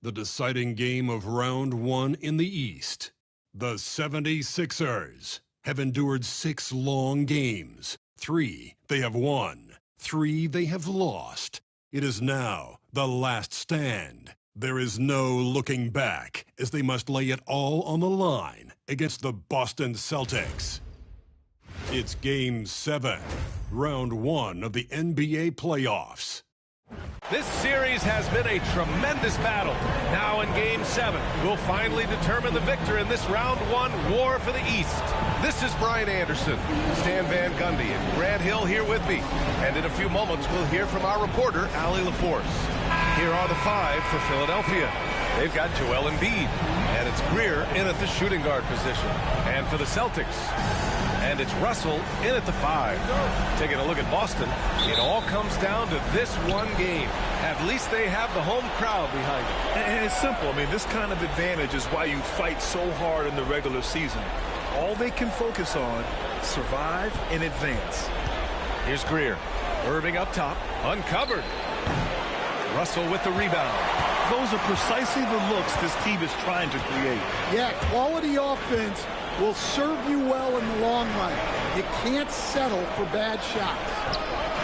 The deciding game of round one in the East. The 76ers have endured 6 long games. 3 they have won, 3 they have lost. It is now the last stand. There is no looking back as they must lay it all on the line against the Boston Celtics. It's Game 7, Round 1 of the NBA playoffs. This series has been a tremendous battle. Now in Game 7, we'll finally determine the victor in this Round 1 war for the East. This is Brian Anderson, Stan Van Gundy, and Grant Hill here with me. And in a few moments, we'll hear from our reporter, Allie LaForce. Here are the 5 for Philadelphia. They've got Joel Embiid, and it's Greer in at the shooting guard position. And for the Celtics, and it's Russell in at the 5. Taking a look at Boston, it all comes down to this one game. At least they have the home crowd behind them. And it's simple. I mean, this kind of advantage is why you fight so hard in the regular season. All they can focus on, survive and advance. Here's Greer. Irving up top, uncovered. Russell with the rebound. Those are precisely the looks this team is trying to create. Yeah, quality offense will serve you well in the long run. You can't settle for bad shots.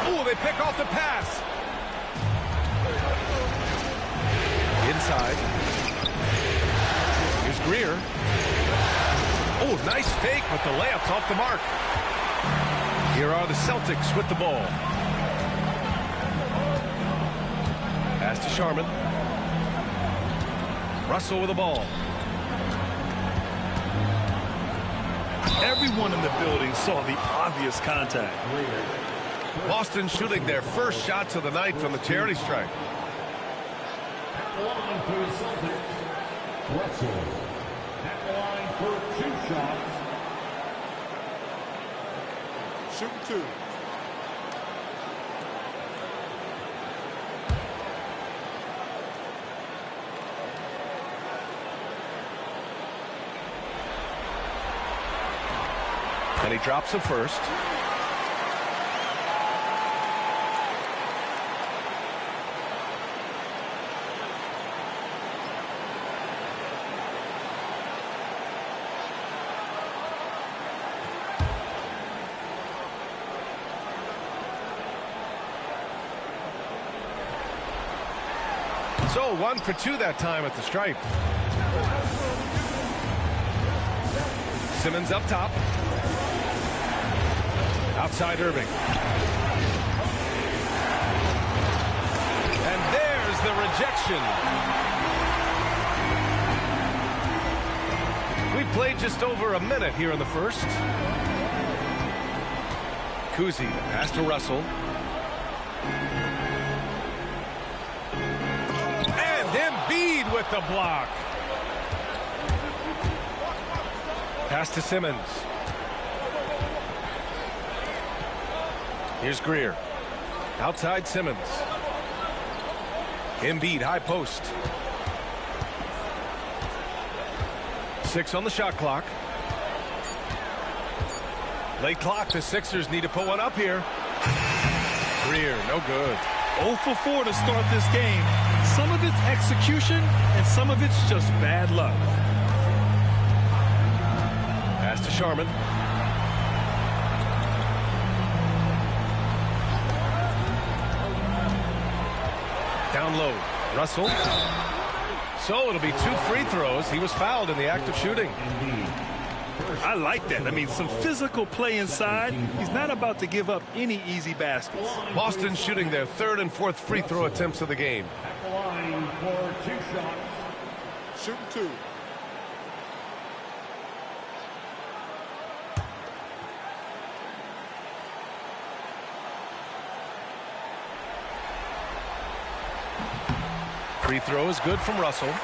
Oh, they pick off the pass. Inside. Here's Greer. Oh, nice fake, but the layup's off the mark. Here are the Celtics with the ball. Pass to Sharman. Russell with the ball. Everyone in the building saw the obvious contact. Boston shooting their first shots of the night from the charity stripe. At the line for the Celtics, Russell. At the line for 2 shots. Shooting 2. And he drops it first. So 1 for 2 that time at the stripe. Simmons up top. Outside Irving. And there's the rejection. We played just over a minute here in the first. Cousy, pass to Russell. And Embiid with the block. Pass to Simmons. Here's Greer. Outside Simmons. Embiid, high post. 6 on the shot clock. Late clock, the Sixers need to put one up here. Greer, no good. 0 for 4 to start this game. Some of it's execution, and some of it's just bad luck. Pass to Sharman. Down low, Russell. So it'll be 2 free throws. He was fouled in the act of shooting. I like that. I mean, some physical play inside. He's not about to give up any easy baskets. Boston shooting their 3rd and 4th free throw attempts of the game. At the line for 2 shots. Shooting 2. Free throw is good from Russell.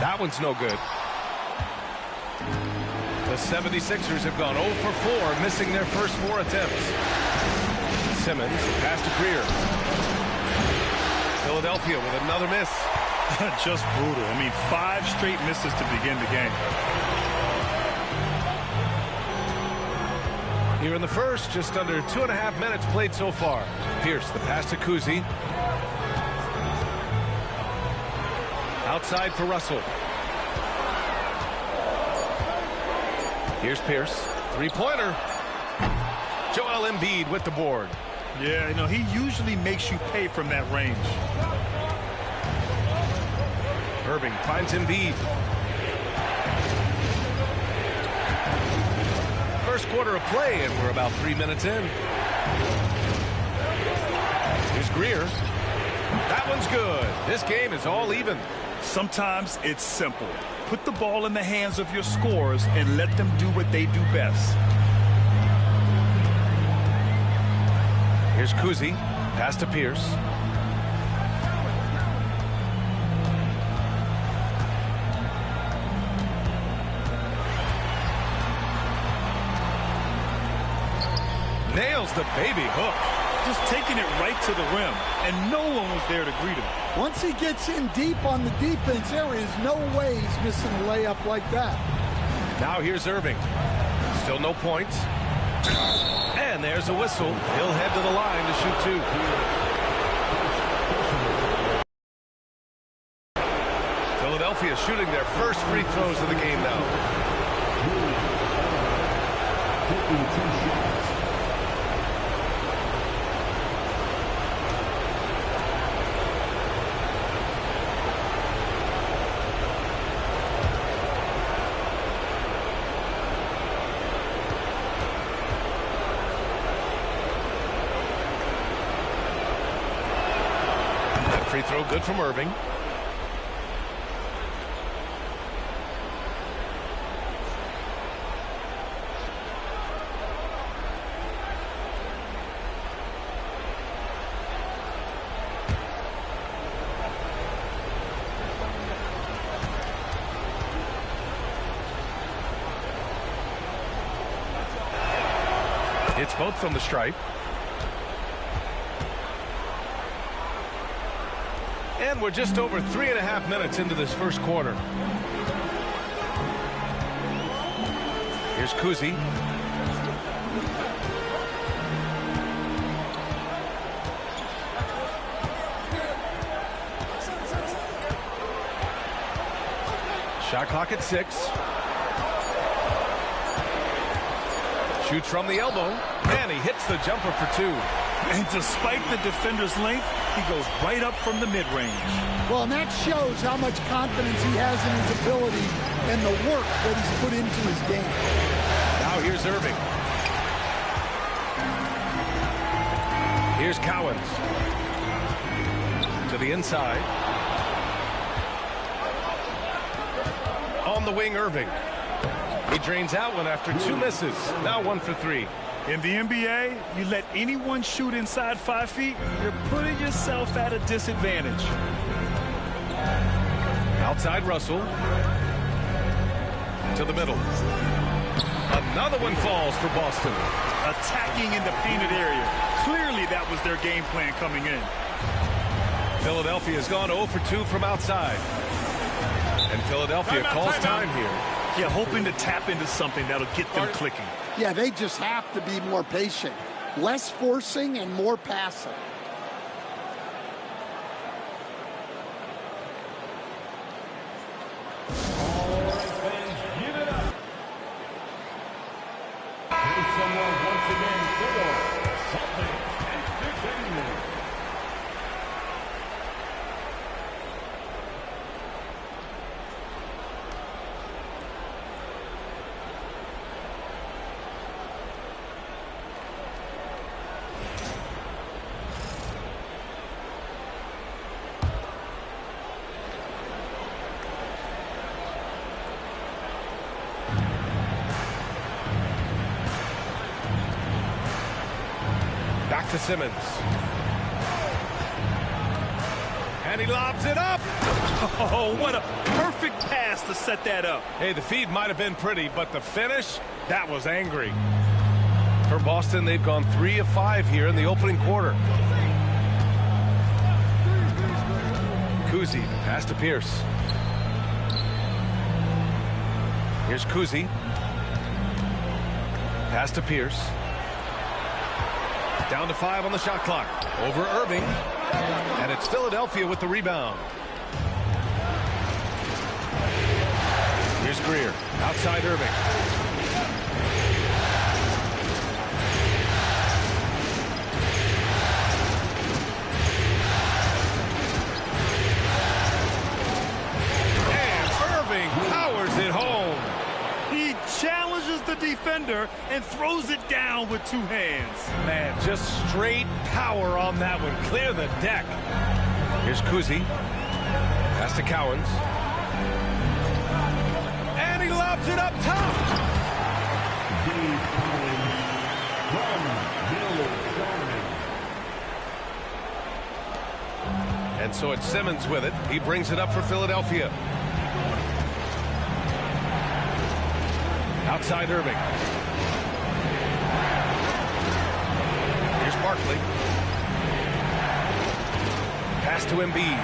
That one's no good. The 76ers have gone 0 for 4, missing their first 4 attempts. Simmons, pass to Greer. Philadelphia with another miss. Just brutal. I mean, 5 straight misses to begin the game. Here in the first, just under 2.5 minutes played so far. Pierce, the pass to Cousy. Outside for Russell. Here's Pierce. 3-pointer. Joel Embiid with the board. Yeah, you know, he usually makes you pay from that range. Irving finds Embiid. First quarter of play, and we're about 3 minutes in. Here's Greer. That one's good. This game is all even. Sometimes it's simple. Put the ball in the hands of your scorers and let them do what they do best. Here's Cousy. Pass to Pierce. Nails the baby hook. Just taking it right to the rim, and no one was there to greet him. Once he gets in deep on the defense, there is no way he's missing a layup like that. Now here's Irving. Still no points. And there's a whistle. He'll head to the line to shoot 2. Philadelphia shooting their first free throws of the game now. Free throw good from Irving. It's both from the stripe. And we're just over 3.5 minutes into this first quarter. Here's Cousy. Shot clock at 6. Shoots from the elbow, and he hits the jumper for 2. And despite the defender's length, he goes right up from the mid-range. Well, and that shows how much confidence he has in his ability and the work that he's put into his game. Now here's Irving. Here's Cowens. To the inside. On the wing, Irving. He drains out one after 2 misses. Now 1 for 3. In the NBA, you let anyone shoot inside 5 feet, you're putting yourself at a disadvantage. Outside Russell. To the middle. Another one falls for Boston. Attacking in the painted area. Clearly that was their game plan coming in. Philadelphia's gone 0 for 2 from outside. And Philadelphia calls time here. Yeah, hoping to tap into something that'll get them clicking. Yeah, they just have to be more patient. Less forcing and more passing. All right, fans, give it up. Here's someone once again for Celtics Entertainment. Back to Simmons. And he lobs it up. Oh, what a perfect pass to set that up. Hey, the feed might have been pretty, but the finish, that was angry. For Boston, they've gone 3 of 5 here in the opening quarter. Cousy, pass to Pierce. Here's Cousy. Pass to Pierce. Down to 5 on the shot clock. Over Irving. And it's Philadelphia with the rebound. Here's Greer. Outside Irving. And Irving powers it home. He challenges the defender and throws it down with 2 hands. Man, just straight power on that one. Clear the deck. Here's Cousy. Pass to Cowens. And he lobs it up top. And so it's Simmons with it. He brings it up for Philadelphia. Outside Irving. Here's Barkley. Pass to Embiid.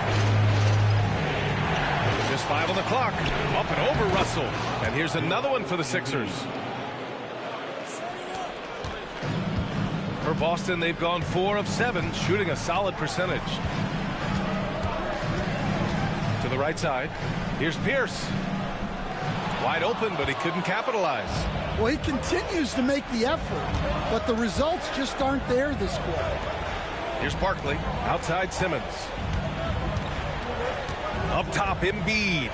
Just 5 on the clock. Up and over Russell. And here's another one for the Sixers. For Boston, they've gone 4 of 7, shooting a solid percentage. To the right side. Here's Pierce. Wide open, but he couldn't capitalize. Well, he continues to make the effort, but the results just aren't there this quarter. Here's Barkley. Outside Simmons. Up top, Embiid.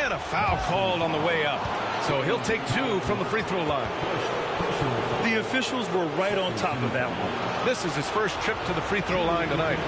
And a foul called on the way up. So he'll take 2 from the free throw line. The officials were right on top of that one. This is his first trip to the free throw line tonight.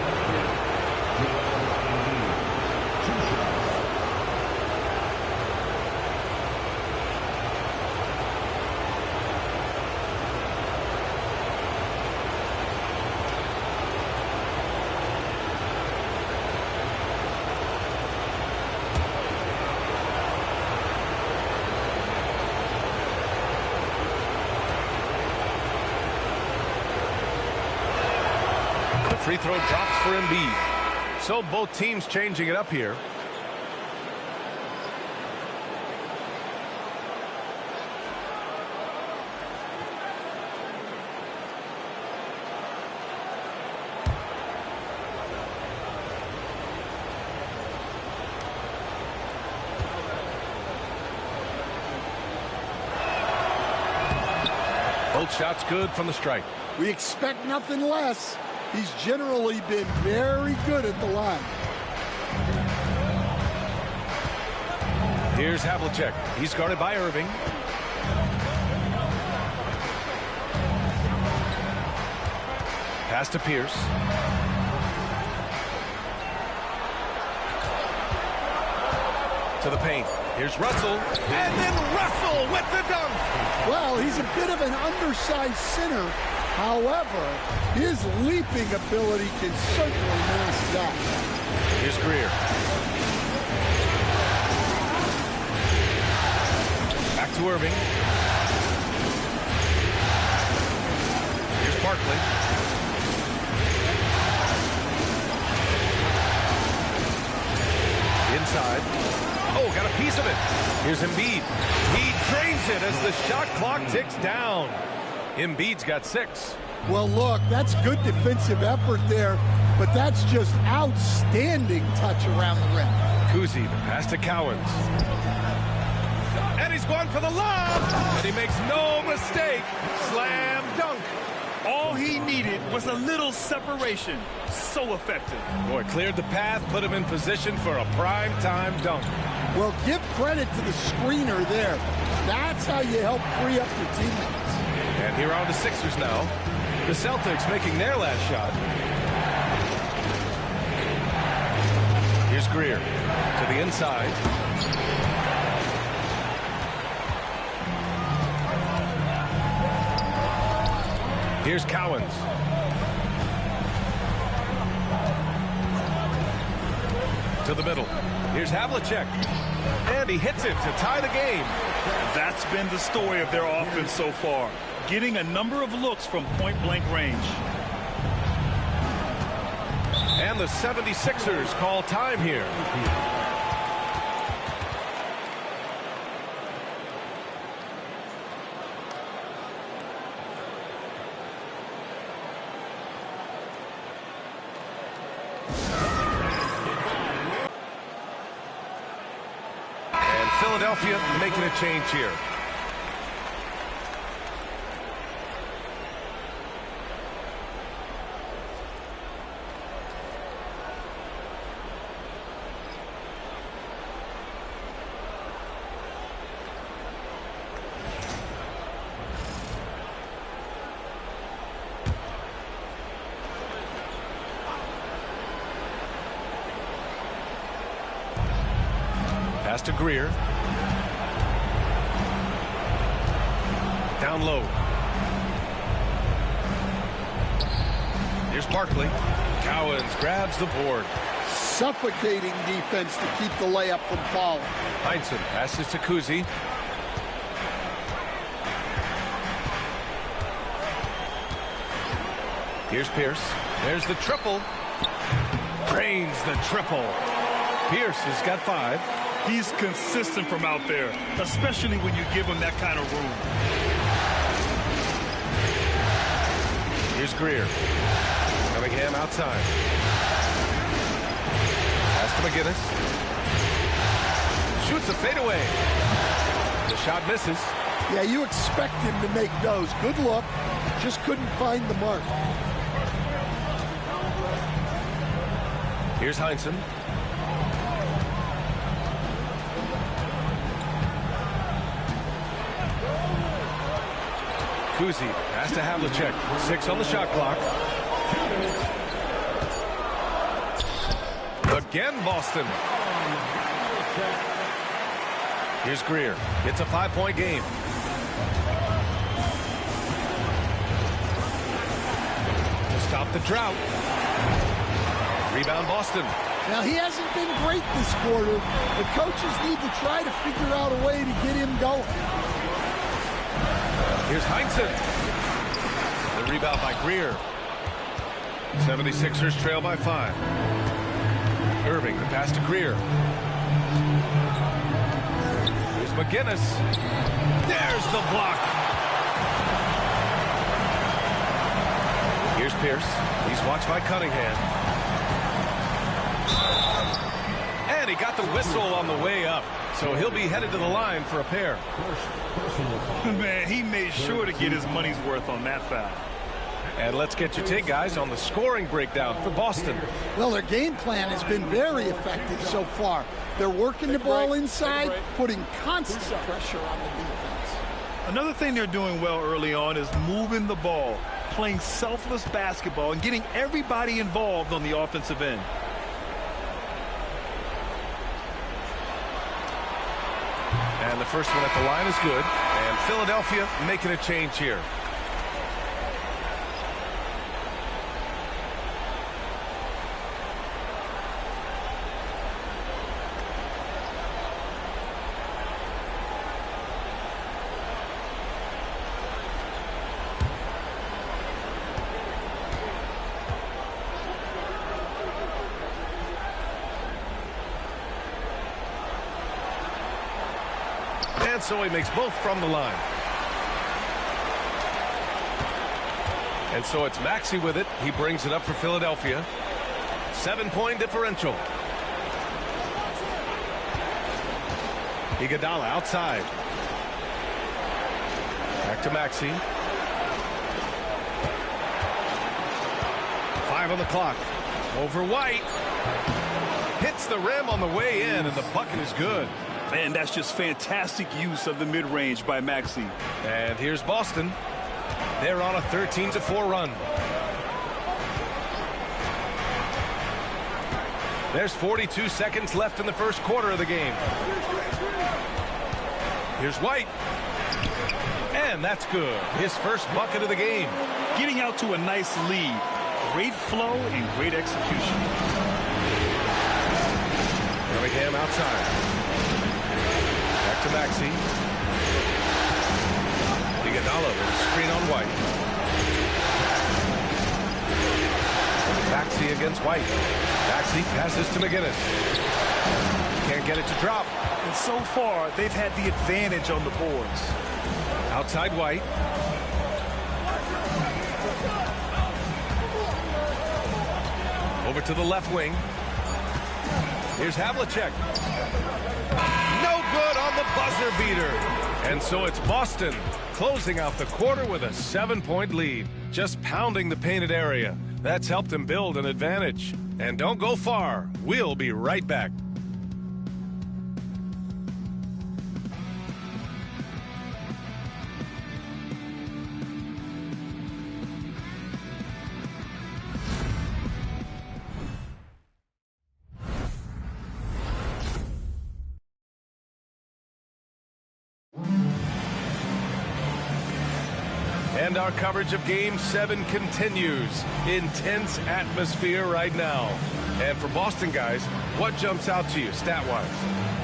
Free throw drops for Embiid. So both teams changing it up here. Both shots good from the strike. We expect nothing less. He's generally been very good at the line. Here's Havlicek. He's guarded by Irving. Pass to Pierce. To the paint. Here's Russell. And then Russell with the dunk. Well, he's a bit of an undersized center. However, his leaping ability can certainly mask that. Here's Greer. Back to Irving. Here's Barkley. Inside. Oh, got a piece of it. Here's Embiid. He drains it as the shot clock ticks down. Embiid's got 6. Well, look, that's good defensive effort there, but that's just outstanding touch around the rim. Cousy, the pass to Cowens. And he's going for the lob. And he makes no mistake. Slam dunk. All he needed was a little separation. So effective. Boy, cleared the path, put him in position for a prime-time dunk. Well, give credit to the screener there. That's how you help free up your teammates. And here are the Sixers now. The Celtics making their last shot. Here's Greer to the inside. Here's Cowens. To the middle. Here's Havlicek. And he hits it to tie the game. That's been the story of their offense so far. Getting a number of looks from point-blank range. And the 76ers call time here. And Philadelphia making a change here. Pass to Greer. Down low. Here's Barkley. Cowens grabs the board. Suffocating defense to keep the layup from falling. Heinsohn passes to Cousy. Here's Pierce. There's the triple. Drains the triple. Pierce has got 5. He's consistent from out there, especially when you give him that kind of room. Here's Greer. Cunningham outside. Pass to McGinnis. Shoots a fadeaway. The shot misses. Yeah, you expect him to make those. Good look. Just couldn't find the mark. Here's Heinsohn. Cousy, pass to Havlicek. 6 on the shot clock. Again, Boston. Here's Greer. It's a 5-point game. To stop the drought. Rebound, Boston. Now, he hasn't been great this quarter. The coaches need to try to figure out a way to get him going. Here's Heinsohn. The rebound by Greer. 76ers trail by 5. Irving, the pass to Greer. Here's McGinnis. There's the block. Here's Pierce. He's watched by Cunningham. And he got the whistle on the way up. So he'll be headed to the line for a pair. Man, he made sure to get his money's worth on that foul. And let's get your take, guys, on the scoring breakdown for Boston. Well, their game plan has been very effective so far. They're working the ball inside, putting constant pressure on the defense. Another thing they're doing well early on is moving the ball, playing selfless basketball, and getting everybody involved on the offensive end. And the first one at the line is good. And Philadelphia making a change here. And so he makes both from the line. And so it's Maxey with it. He brings it up for Philadelphia. 7-point differential. Iguodala outside. Back to Maxey. 5 on the clock. Over White. Hits the rim on the way in, and the bucket is good. Man, that's just fantastic use of the mid-range by Maxey. And here's Boston. They're on a 13-4 run. There's 42 seconds left in the first quarter of the game. Here's White. And that's good. His first bucket of the game. Getting out to a nice lead. Great flow and great execution. outside. Back to Maxey. Iguodala with a screen on White. Maxey against White. Maxey passes to McGinnis. Can't get it to drop. And so far, they've had the advantage on the boards. Outside White. Over to the left wing. Here's Havlicek. No good on the buzzer beater. And so it's Boston closing out the quarter with a 7-point lead. Just pounding the painted area. That's helped them build an advantage. And don't go far. We'll be right back. And our coverage of Game 7 continues. Intense atmosphere right now. And for Boston guys, what jumps out to you stat-wise?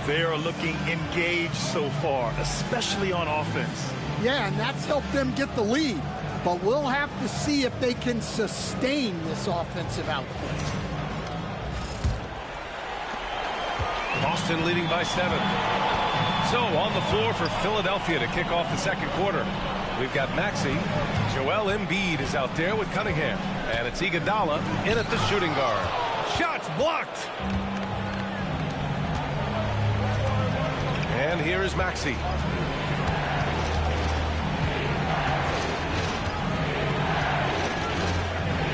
They are looking engaged so far, especially on offense. Yeah, and that's helped them get the lead. But we'll have to see if they can sustain this offensive output. Boston leading by 7. So on the floor for Philadelphia to kick off the second quarter. We've got Maxey. Joel Embiid is out there with Cunningham. And it's Iguodala in at the shooting guard. Shots blocked. And here is Maxey.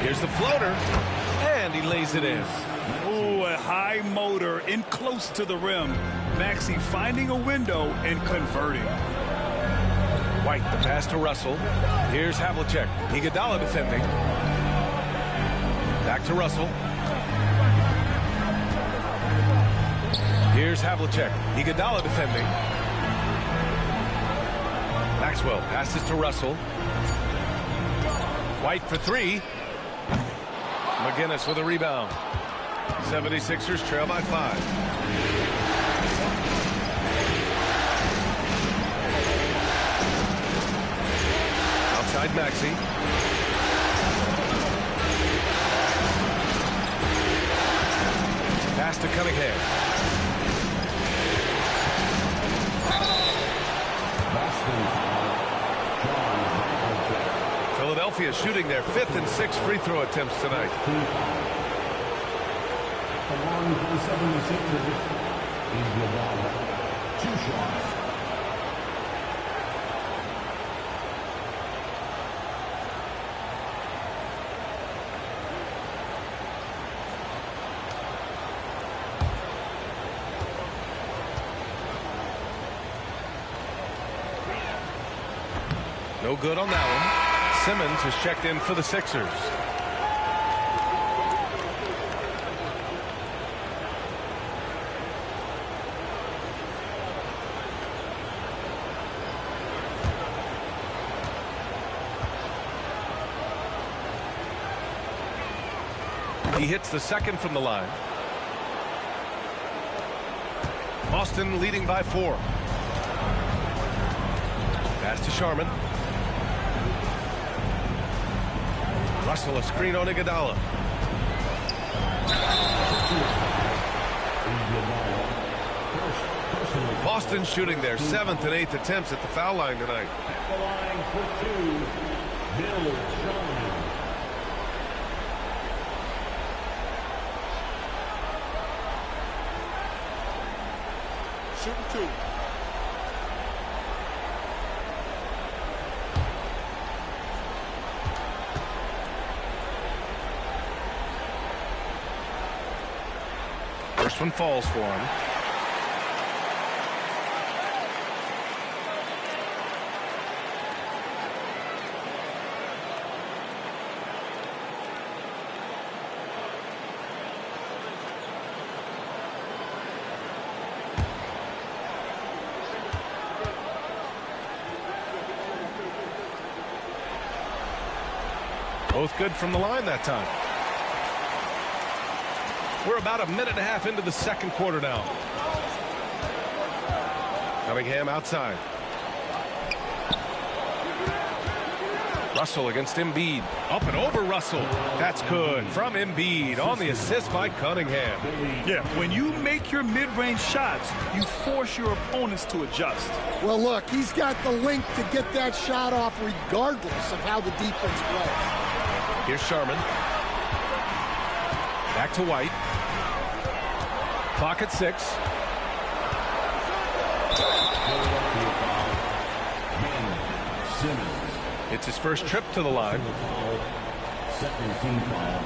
Here's the floater. And he lays it in. Ooh, a high motor in close to the rim. Maxey finding a window and converting. White, the pass to Russell. Here's Havlicek. Iguodala defending. Back to Russell. Here's Havlicek. Iguodala defending. Maxwell passes to Russell. White for 3. McGinnis with a rebound. 76ers trail by 5. Outside Maxey. Pass to Cunningham. Philadelphia shooting their 5th and 6th free throw attempts tonight. Along for the 76ers, Iguodala, 2 shots. No good on that one. Simmons has checked in for the Sixers. He hits the second from the line. Boston leading by 4. Pass to Sharman. Russell a screen on Iguodala. Boston shooting their 7th and 8th attempts at the foul line tonight. At the line for 2, Bill Sharman. Shooting 2. First one falls for him. Both good from the line that time. We're about a minute and a half into the second quarter now. Cunningham outside. Russell against Embiid. Up and over Russell. That's good from Embiid on the assist by Cunningham. Yeah, when you make your mid-range shots, you force your opponents to adjust. Well, look, he's got the length to get that shot off regardless of how the defense plays. Here's Sharman. Back to White. Clock at 6. It's his first trip to the line. Second team foul.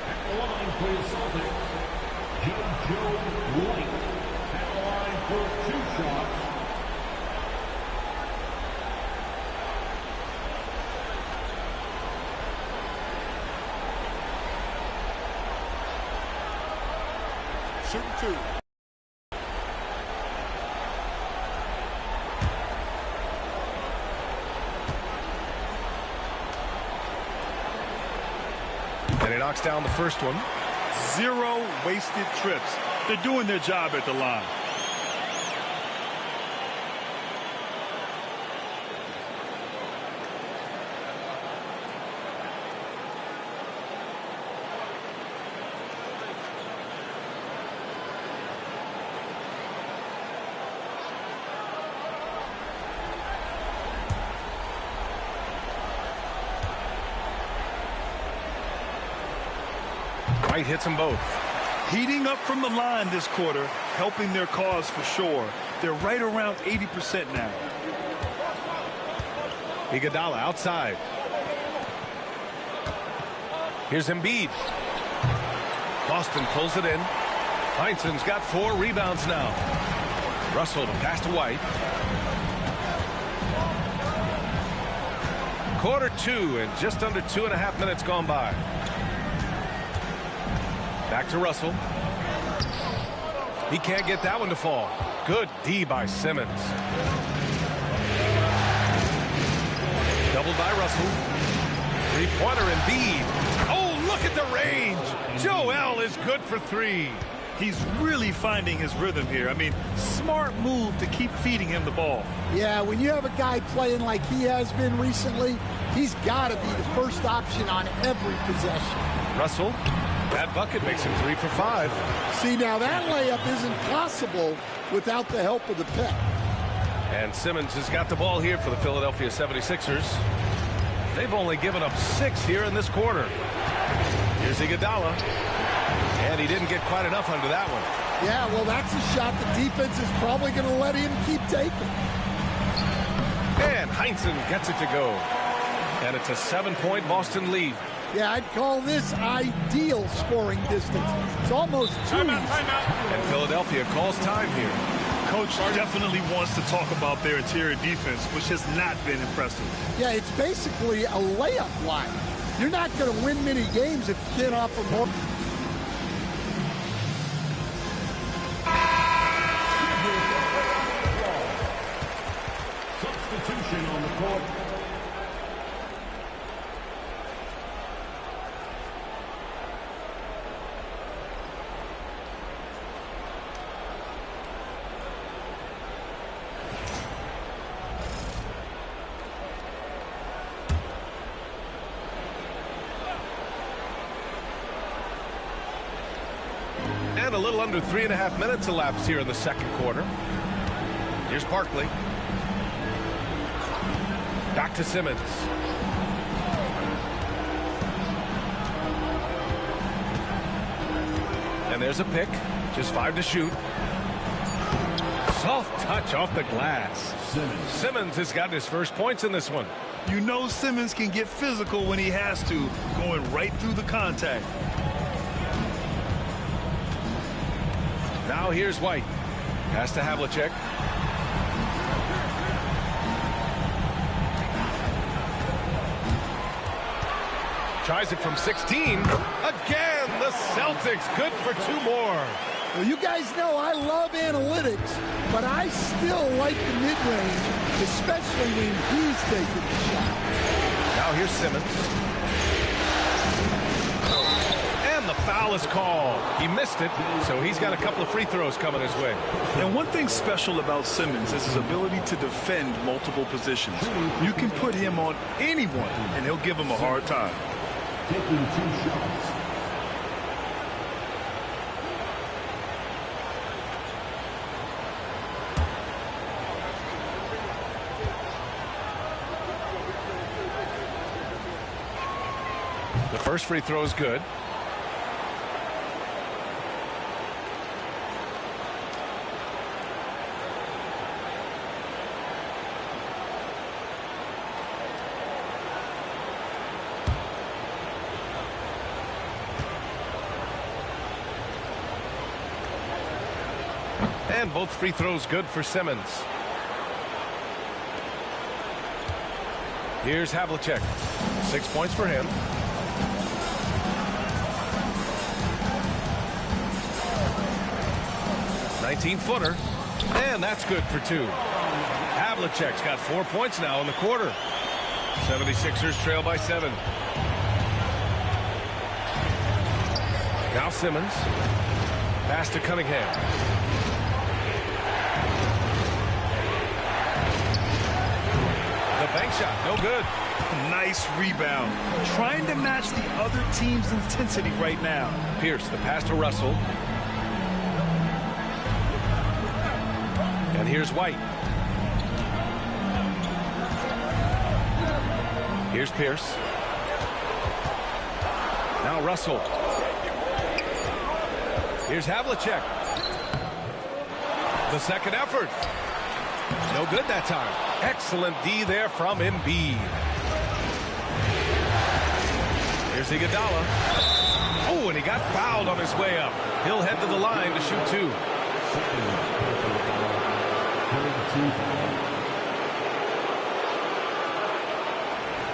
At the line for the Celtics, Joe White. At the line for 2 shots. Shooting 2. And he knocks down the first one. 0 wasted trips. They're doing their job at the line. White hits them both. Heating up from the line this quarter, helping their cause for sure. They're right around 80% now. Iguodala outside. Here's Embiid. Boston pulls it in. Heinsohn's got 4 rebounds now. Russell to pass to White. Quarter 2 and just under 2.5 minutes gone by. Back to Russell. He can't get that one to fall. Good D by Simmons. Doubled by Russell. 3-pointer Embiid. Oh, look at the range. Joel is good for 3. He's really finding his rhythm here. I mean, smart move to keep feeding him the ball. Yeah, when you have a guy playing like he has been recently, he's got to be the first option on every possession. Russell. That bucket makes him 3 for 5. See, now that layup isn't possible without the help of the pick. And Simmons has got the ball here for the Philadelphia 76ers. They've only given up 6 here in this quarter. Here's Iguodala. And he didn't get quite enough under that one. Yeah, well, that's a shot the defense is probably going to let him keep taking. And Heinsohn gets it to go. And it's a 7-point Boston lead. Yeah, I'd call this ideal scoring distance. It's almost too easy. And Philadelphia calls time here. Coach definitely wants to talk about their interior defense, which has not been impressive. Yeah, it's basically a layup line. You're not going to win many games if you can't offer more. Substitution on the court. And a little under 3.5 minutes elapsed here in the second quarter. Here's Barkley. Back to Simmons. And there's a pick. Just 5 to shoot. Soft touch off the glass. Simmons has got his first points in this one. You know Simmons can get physical when he has to, going right through the contact. Now here's White. Pass to Havlicek. Tries it from 16. Again, the Celtics good for 2 more. Well, you guys know I love analytics, but I still like the mid-range, especially when he's taking the shot. Now here's Simmons. And the foul is called. He missed it, so he's got a couple of free throws coming his way. And one thing special about Simmons is his ability to defend multiple positions. You can put him on anyone, and he'll give him a hard time. Taking 2 shots. The first free throw is good. And both free throws good for Simmons. Here's Havlicek. 6 points for him. Footer, and that's good for 2. Havlicek's got 4 points now in the quarter. 76ers trail by 7. Now Simmons. Pass to Cunningham. The bank shot, no good. Nice rebound. Trying to match the other team's intensity right now. Pierce, the pass to Russell. And here's White. Here's Pierce. Now Russell. Here's Havlicek. The second effort. No good that time. Excellent D there from Embiid. Here's Iguodala. Oh, and he got fouled on his way up. He'll head to the line to shoot 2. The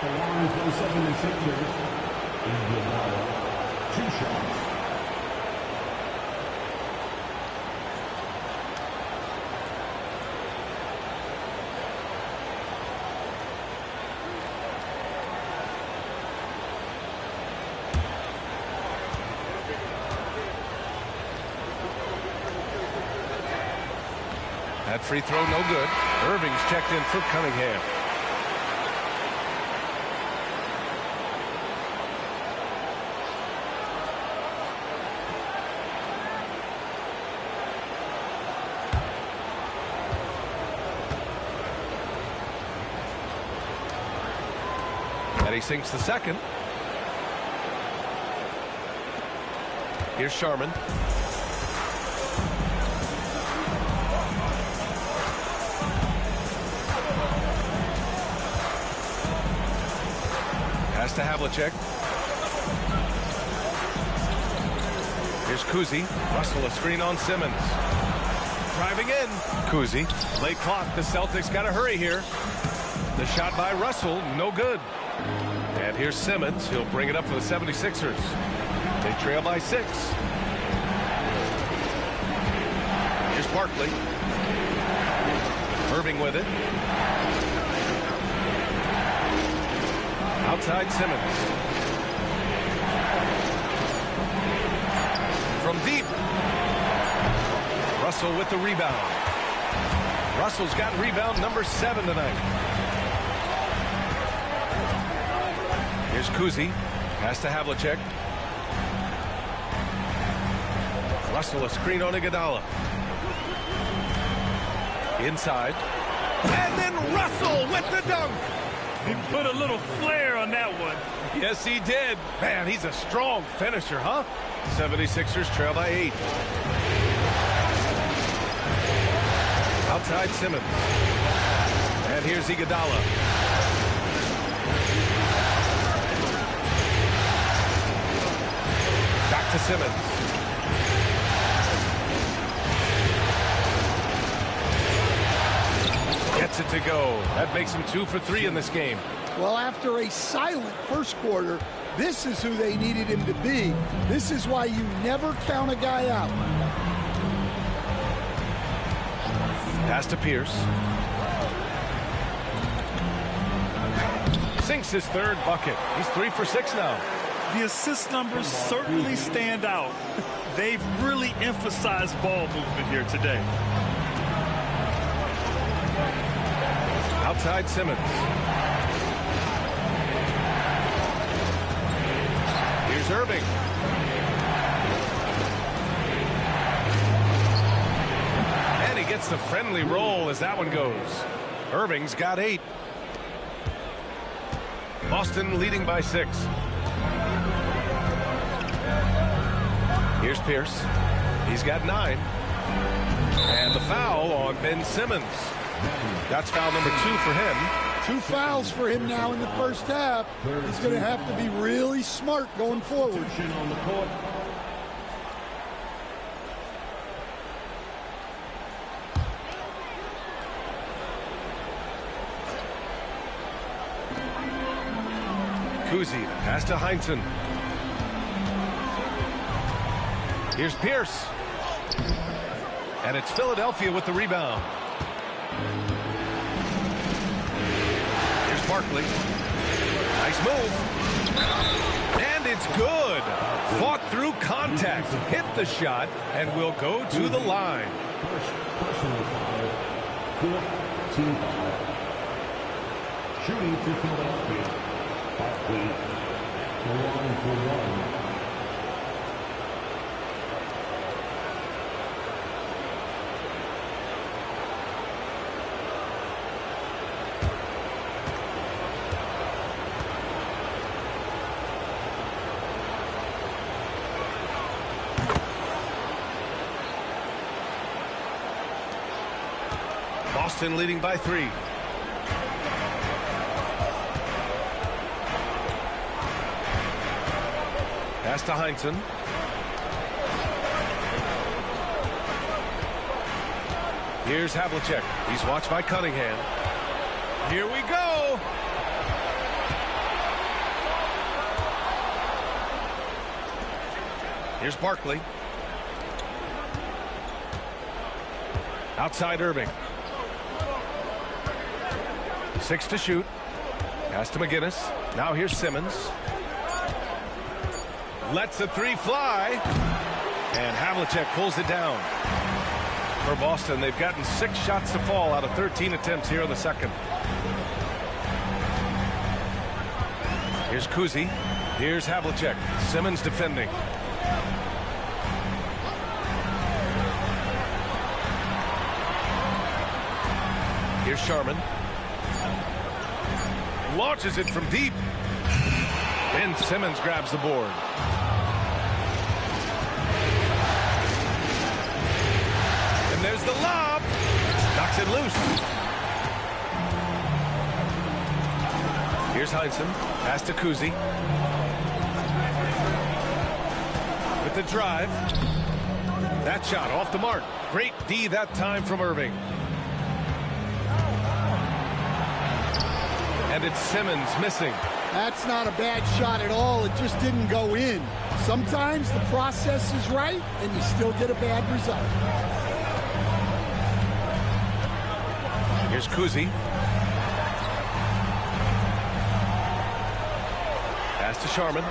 line for the 76ers. Iguodala, 2 shots. That free throw no good. Irving's checked in for Cunningham. And he sinks the second. Here's Sharman. Pass to Havlicek. Here's Cousy. Russell, a screen on Simmons. Driving in. Cousy. Late clock. The Celtics got to hurry here. The shot by Russell, no good. And here's Simmons. He'll bring it up for the 76ers. They trail by 6. Here's Barkley. Irving with it. Outside Simmons. From deep. Russell with the rebound. Russell's got rebound number 7 tonight. Here's Cousy. Pass to Havlicek. Russell, a screen on Iguodala. Inside. And then Russell with the dunk. He put a little flair on that one. Yes, he did. Man, he's a strong finisher, huh? 76ers trail by 8. Outside Simmons. And here's Iguodala. Back to Simmons. Gets it to go. That makes him 2 for 3 in this game. Well, after a silent first quarter, this is who they needed him to be. This is why you never count a guy out. Pass to Pierce. Sinks his third bucket. He's 3 for 6 now. The assist numbers certainly stand out. They've really emphasized ball movement here today. Outside Simmons. Here's Irving. And he gets the friendly roll as that one goes. Irving's got 8. Boston leading by 6. Here's Pierce. He's got 9. And the foul on Ben Simmons. That's foul number 2 for him. 2 fouls for him now in the first half. He's going to have to be really smart going forward. On the court. Cousy, pass to Heinsohn. Here's Pierce. And it's Philadelphia with the rebound. Here's Barkley. Nice move. And it's good. Fought through contact. Hit the shot and will go to the line. Personal foul. 4th team foul. Shooting for Philadelphia. Barkley. The line for 1. Boston leading by 3. Pass to Heinsohn. Here's Havlicek. He's watched by Cunningham. Here we go. Here's Barkley. Outside Irving. 6 to shoot. Pass to McGinnis. Now here's Simmons. Lets the 3 fly. And Havlicek pulls it down. For Boston, they've gotten 6 shots to fall out of 13 attempts here in the second. Here's Cousy. Here's Havlicek. Simmons defending. Here's Sharman. Launches it from deep. Ben Simmons grabs the board. And there's the lob. Knocks it loose. Here's Heinsohn. Pass to Cousy. With the drive. That shot off the mark. Great D that time from Irving. And it's Simmons missing. That's not a bad shot at all. It just didn't go in. Sometimes the process is right, and you still get a bad result. Here's Cousy. Pass to Sharman.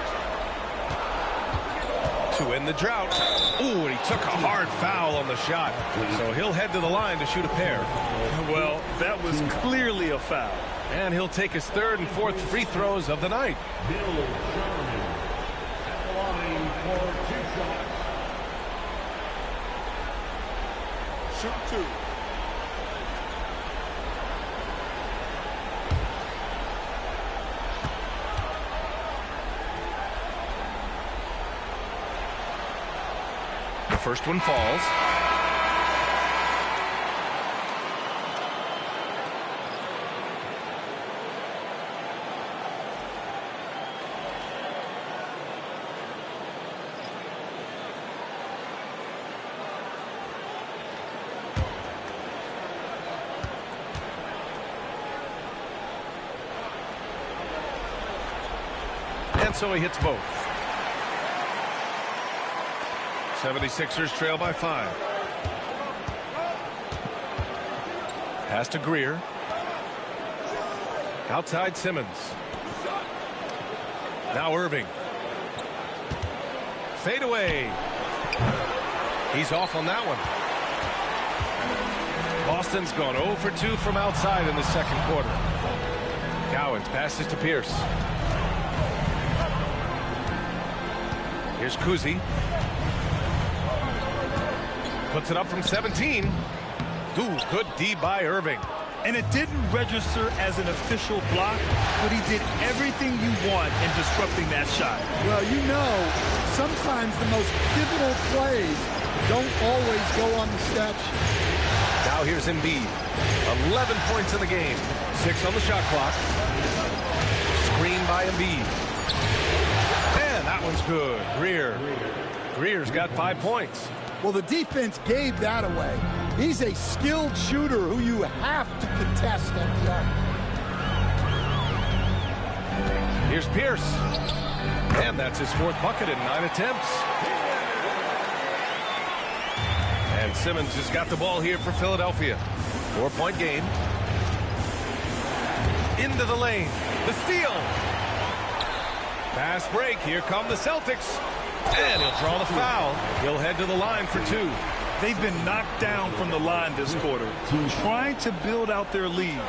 To end the drought. Ooh, and he took a hard foul on the shot. So he'll head to the line to shoot a pair. Well, that was clearly a foul. And he'll take his 3rd and 4th free throws of the night. Bill Sharman at the line for 2 shots. Shoot 2. The first one falls. And so he hits both. 76ers trail by 5. Pass to Greer. Outside Simmons. Now Irving. fadeaway. He's off on that one. Boston's gone 0 for 2 from outside in the second quarter. Cowens passes to Pierce. Here's Cousy. Puts it up from 17. Ooh, good D by Irving. And it didn't register as an official block, but he did everything you want in disrupting that shot. Well, you know, sometimes the most pivotal plays don't always go on the stat sheet. Now here's Embiid. 11 points in the game. 6 on the shot clock. Screen by Embiid. And that one's good. Greer's got 5 points. Well, the defense gave that away. He's a skilled shooter who you have to contest at the arc. Here's Pierce. And that's his 4th bucket in 9 attempts. And Simmons has got the ball here for Philadelphia. 4-point game. Into the lane. The steal. Fast break. Here come the Celtics. And he'll draw the foul. He'll head to the line for 2. They've been knocked down from the line this quarter, trying to build out their lead.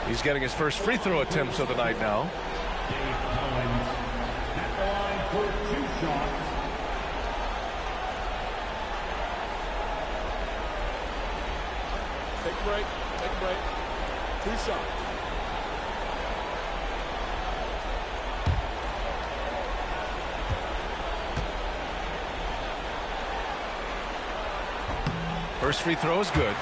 He's getting his first free throw attempts of the night now. At the line for 2 shots. Take a break. 2 shots. First free throw is good.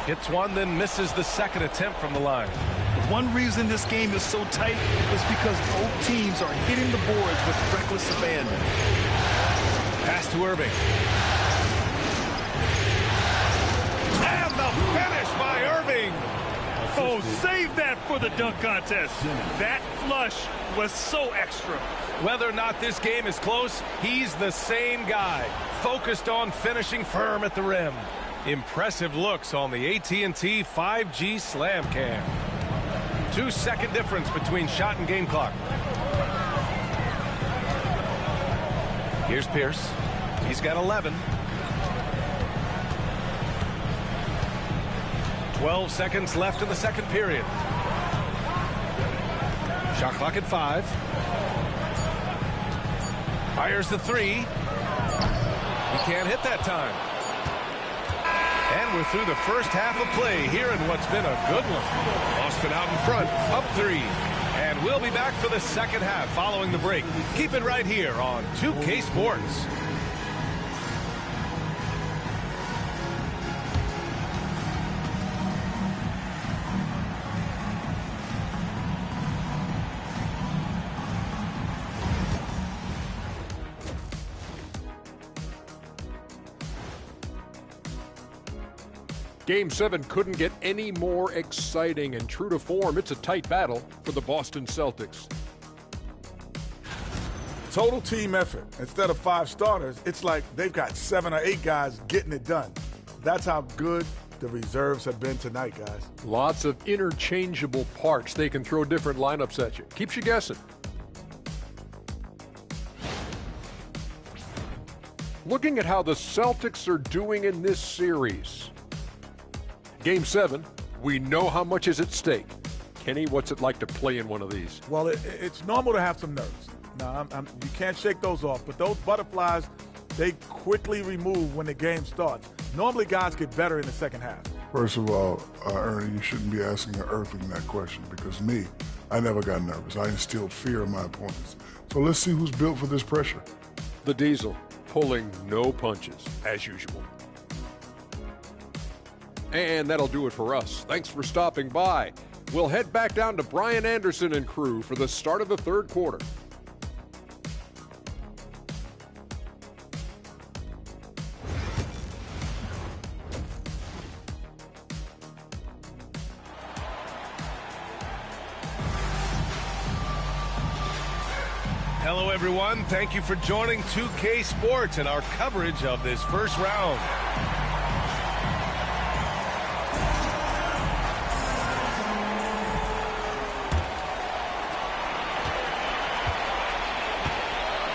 Hits one, then misses the second attempt from the line. One reason this game is so tight is because both teams are hitting the boards with reckless abandon. Pass to Irving. And the finish by Irving. Oh, save that for the dunk contest. That flush was so extra. Whether or not this game is close, he's the same guy, focused on finishing firm at the rim. Impressive looks on the AT&T 5G Slam Cam. 2-second difference between shot and game clock. Here's Pierce. He's got 11. 12 seconds left in the second period. Shot clock at 5. Fires the 3. He can't hit that time. And we're through the first half of play here in what's been a good one. Boston out in front, up 3. And we'll be back for the second half following the break. Keep it right here on 2K Sports. Game 7 couldn't get any more exciting, and true to form, it's a tight battle for the Boston Celtics. Total team effort. Instead of 5 starters, it's like they've got 7 or 8 guys getting it done. That's how good the reserves have been tonight, guys. Lots of interchangeable parts. They can throw different lineups at you. Keeps you guessing. Looking at how the Celtics are doing in this series. Game 7, we know how much is at stake. Kenny, what's it like to play in one of these? Well, it's normal to have some nerves. Now, you can't shake those off, but those butterflies, they quickly remove when the game starts. Normally, guys get better in the second half. First of all, Ernie, you shouldn't be asking Irving that question because me, I never got nervous. I instilled fear in my opponents. So let's see who's built for this pressure. The Diesel, pulling no punches, as usual. And that'll do it for us. Thanks for stopping by. We'll head back down to Brian Anderson and crew for the start of the third quarter. Hello, everyone. Thank you for joining 2K Sports and our coverage of this first round.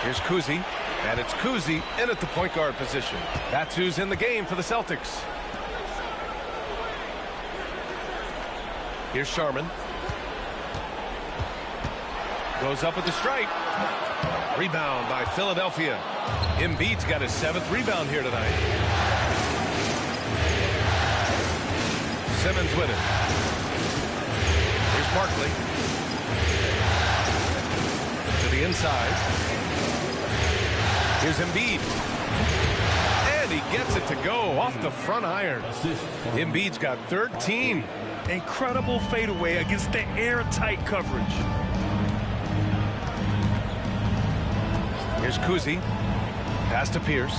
Here's Cousy, and it's Cousy in at the point guard position. That's who's in the game for the Celtics. Here's Sharman. Goes up with the stripe. Rebound by Philadelphia. Embiid's got his 7th rebound here tonight. Simmons with it. Here's Barkley. To the inside. Here's Embiid. And he gets it to go off the front iron. Embiid's got 13. Incredible fadeaway against the airtight coverage. Here's Cousy. Pass to Pierce.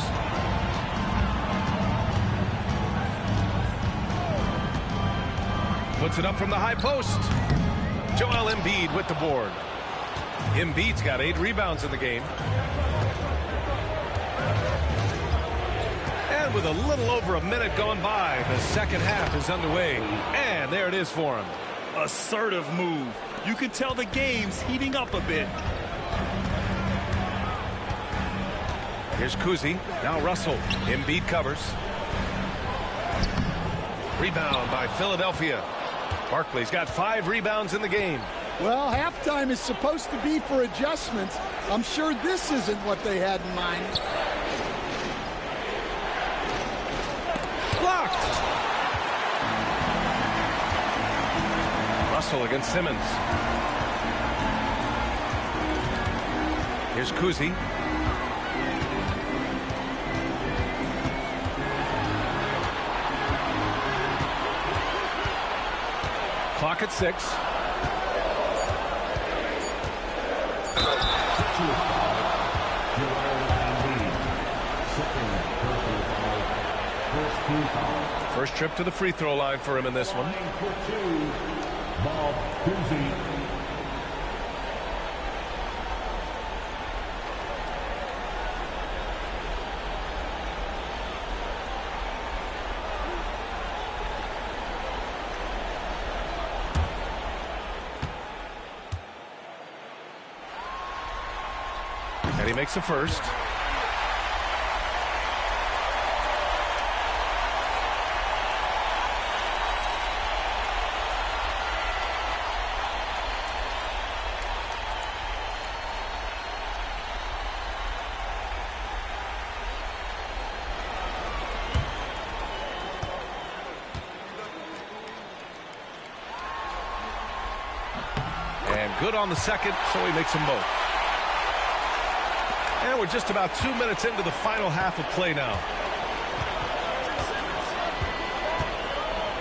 Puts it up from the high post. Joel Embiid with the board. Embiid's got 8 rebounds in the game. And with a little over a minute gone by, the second half is underway. And there it is for him. Assertive move. You can tell the game's heating up a bit. Here's Cousy. Now Russell. Embiid covers. Rebound by Philadelphia. Barkley's got 5 rebounds in the game. Well, halftime is supposed to be for adjustments. I'm sure this isn't what they had in mind. Blocked. Russell against Simmons. Here's Cousy. Clock at 6. First trip to the free throw line for him in this one. And he makes the first. And good on the second, so he makes them both. And we're just about 2 minutes into the final half of play now.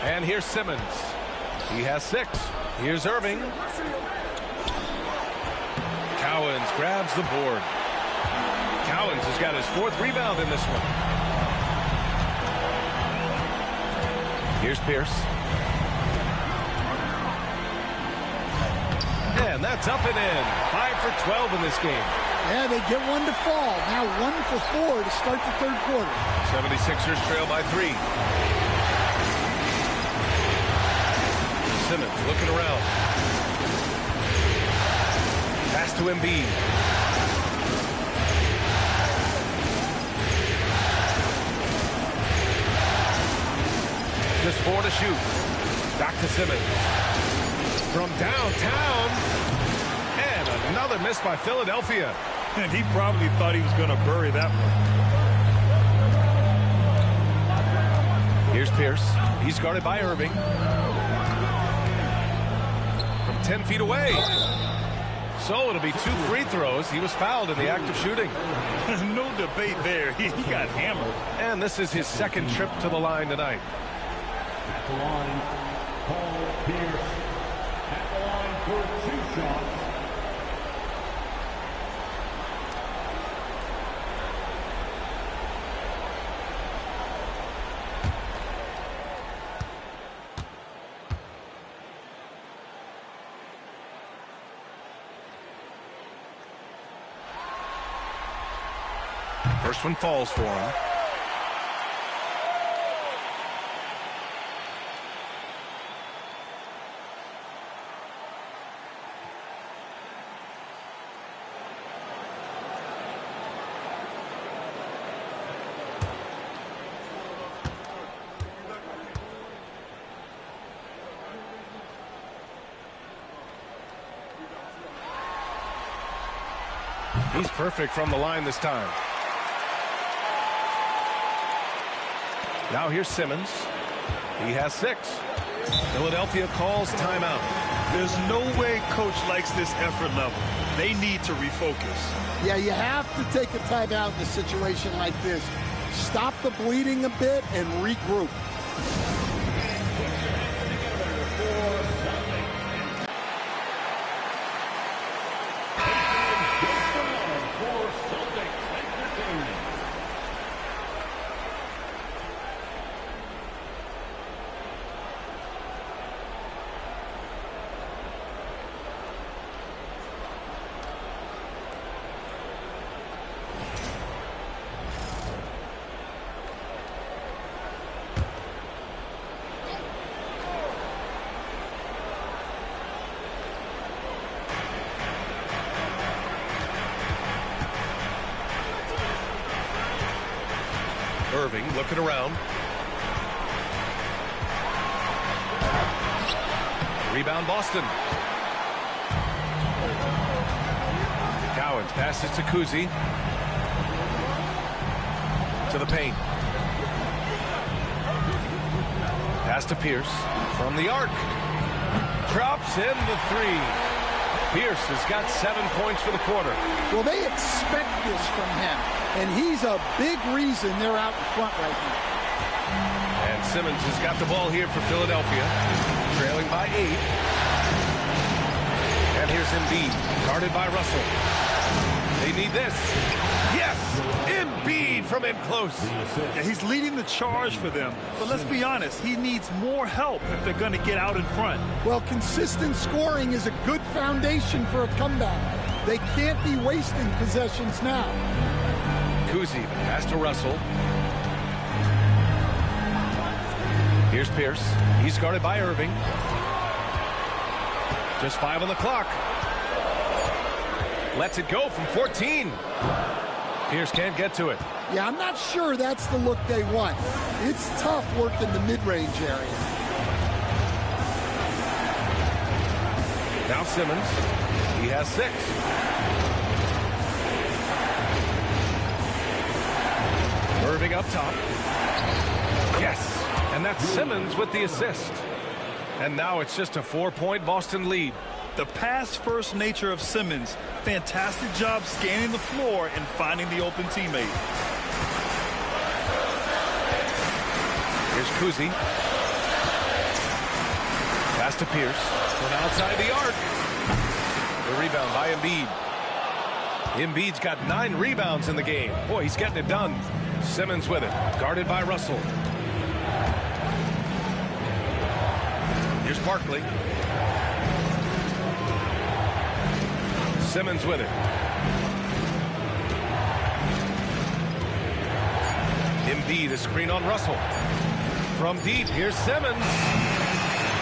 And here's Simmons. He has 6. Here's Irving. Cowens grabs the board. Cowens has got his 4th rebound in this one. Here's Pierce. And that's up and in. 5 for 12 in this game. Yeah, they get one to fall. Now 1 for 4 to start the 3rd quarter. 76ers trail by 3. Simmons looking around. Pass to Embiid. Just 4 to shoot. Back to Simmons. From downtown. And another miss by Philadelphia. And he probably thought he was going to bury that one. Here's Pierce. He's guarded by Irving. From 10 feet away. So it'll be 2 free throws. He was fouled in the act of shooting. No debate there. He got hammered. And this is his 2nd trip to the line tonight. At the line, Paul Pierce. At the line for 2 shots. First one falls for him. He's perfect from the line this time. Now here's Simmons. He has 6. Philadelphia calls timeout. There's no way coach likes this effort level. They need to refocus. Yeah, you have to take a timeout in a situation like this. Stop the bleeding a bit and regroup. Irving looking around. Rebound Boston. Cowens passes to Cousy. To the paint. Pass to Pierce. From the arc. Drops in the 3. Pierce has got 7 points for the quarter. Well, they expect this from him, and he's a big reason they're out in front right now. And Simmons has got the ball here for Philadelphia, trailing by 8. And here's Embiid, guarded by Russell. They need this. Yes! Embiid from in close. Yeah, he's leading the charge for them. But let's be honest, he needs more help if they're going to get out in front. Well, consistent scoring is a good foundation for a comeback. They can't be wasting possessions now. Cousy, pass to Russell. Here's Pierce. He's guarded by Irving. Just 5 on the clock. Lets it go from 14. Pierce can't get to it. Yeah, I'm not sure that's the look they want. It's tough working the mid-range area. Now Simmons. He has 6. Irving up top. Yes. And that's Simmons with the assist. And now it's just a 4-point Boston lead. The pass-first nature of Simmons. Fantastic job scanning the floor and finding the open teammate. Here's Cousy. Pass to Pierce. From outside the arc. The rebound by Embiid. Embiid's got 9 rebounds in the game. Boy, he's getting it done. Simmons with it. Guarded by Russell. Here's Barkley. Simmons with it. Embiid, a screen on Russell. From deep, here's Simmons.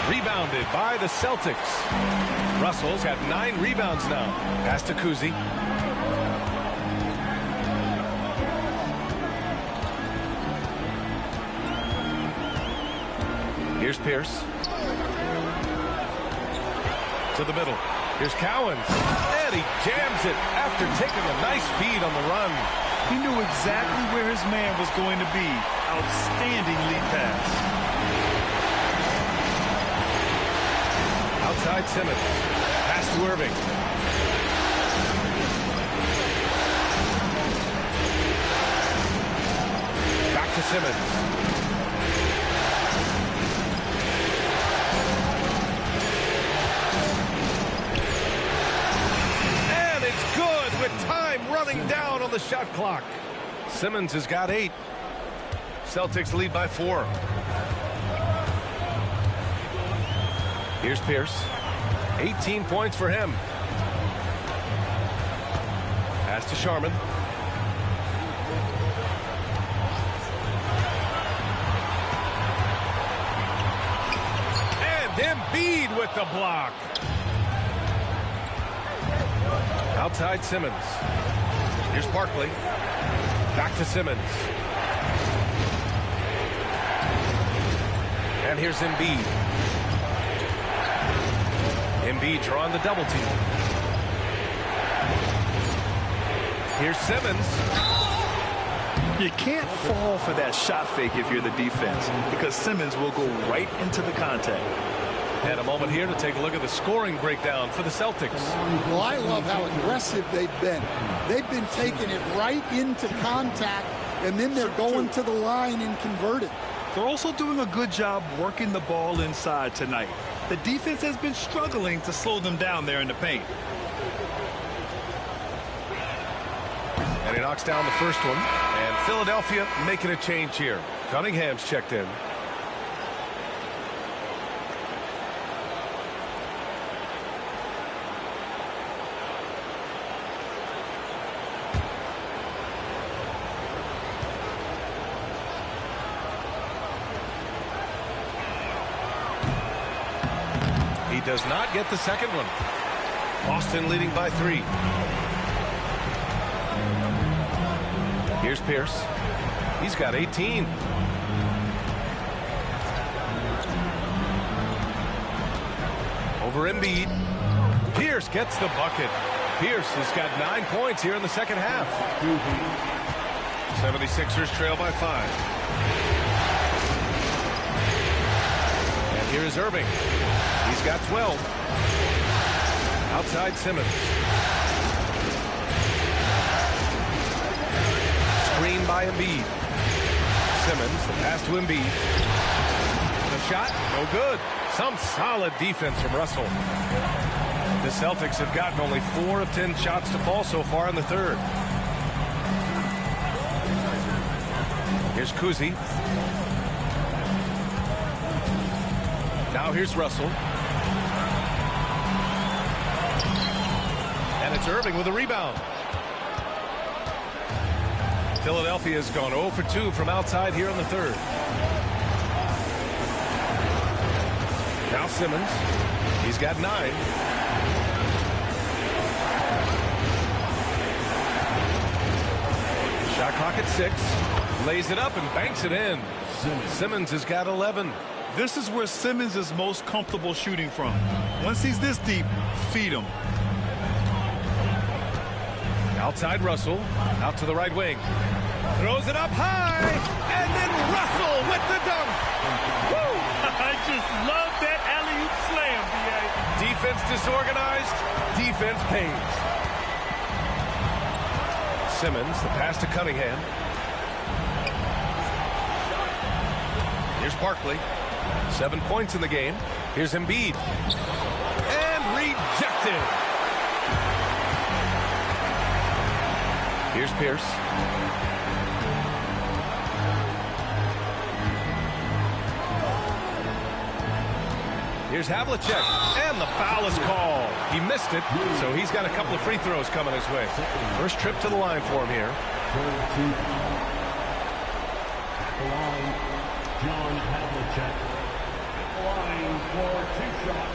Rebounded by the Celtics. Russell's got 9 rebounds now. Pass to Cousy. Here's Pierce. To the middle. Here's Cowens. And he jams it after taking a nice feed on the run. He knew exactly where his man was going to be. Outstanding lead pass. Outside Simmons. Pass to Irving. Back to Simmons. With time running down on the shot clock. Simmons has got 8. Celtics lead by 4. Here's Pierce. 18 points for him. Pass to Sharman. Embiid with the block. Outside Simmons. Here's Barkley. Back to Simmons. And here's Embiid. Embiid drawing the double team. Here's Simmons. You can't fall for that shot fake if you're the defense, because Simmons will go right into the contact. And a moment here to take a look at the scoring breakdown for the Celtics. Well, I love how aggressive they've been. They've been taking it right into contact, and then they're going to the line and converting. They're also doing a good job working the ball inside tonight. The defense has been struggling to slow them down there in the paint. And he knocks down the first one. And Philadelphia making a change here. Cunningham's checked in. He does not get the second one. Boston leading by 3. Here's Pierce. He's got 18. Over Embiid. Pierce gets the bucket. Pierce has got 9 points here in the second half. 76ers trail by 5. And here is Irving. He's got 12. Outside Simmons. Screen by Embiid. Simmons, the pass to Embiid. The shot, no good. Some solid defense from Russell. The Celtics have gotten only 4 of 10 shots to fall so far in the third. Here's Cousy. Now here's Russell. And it's Irving with a rebound. Philadelphia has gone 0 for 2 from outside here in the third. Now Simmons. He's got 9. Shot clock at 6. Lays it up and banks it in. Simmons has got 11. This is where Simmons is most comfortable shooting from. Once he's this deep, feed him. Outside Russell. Out to the right wing. Throws it up high. And then Russell with the dunk. Woo! I just love that alley-oop slam, B.A. Defense disorganized. Defense pays. Simmons, the pass to Cunningham. Here's Barkley. 7 points in the game. Here's Embiid. And rejected. Here's Pierce. Here's Havlicek. And the foul is called. He missed it, so he's got a couple of free throws coming his way. First trip to the line for him here. John Havlicek. Line for 2 shots.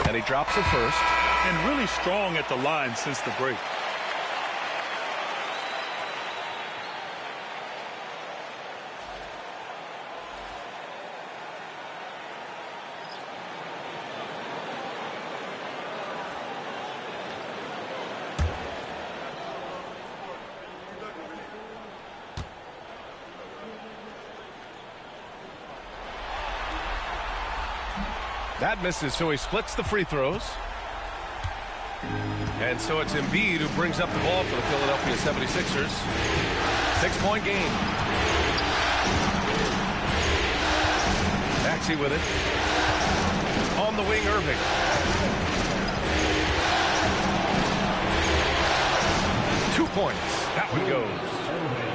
And he drops it first. And really strong at the line since the break. That misses, so he splits the free throws. And so it's Embiid who brings up the ball for the Philadelphia 76ers. 6-point game. Maxey with it. On the wing, Irving. points. That one goes.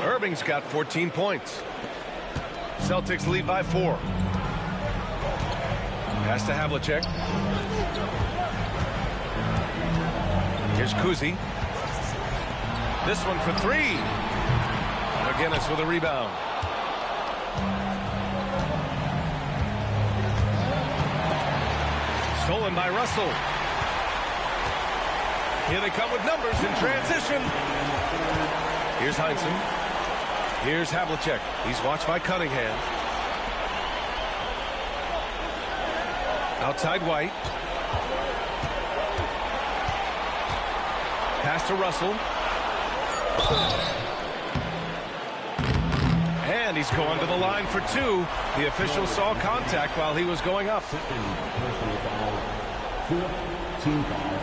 Irving's got 14 points. Celtics lead by 4. Pass to Havlicek. Here's Cousy. This one for 3. McGinnis with a rebound. Stolen by Russell. Here they come with numbers in transition. Here's Heinsohn. Here's Havlicek. He's watched by Cunningham. Outside White. Pass to Russell. And he's going to the line for 2. The official saw contact while he was going up. Team foul.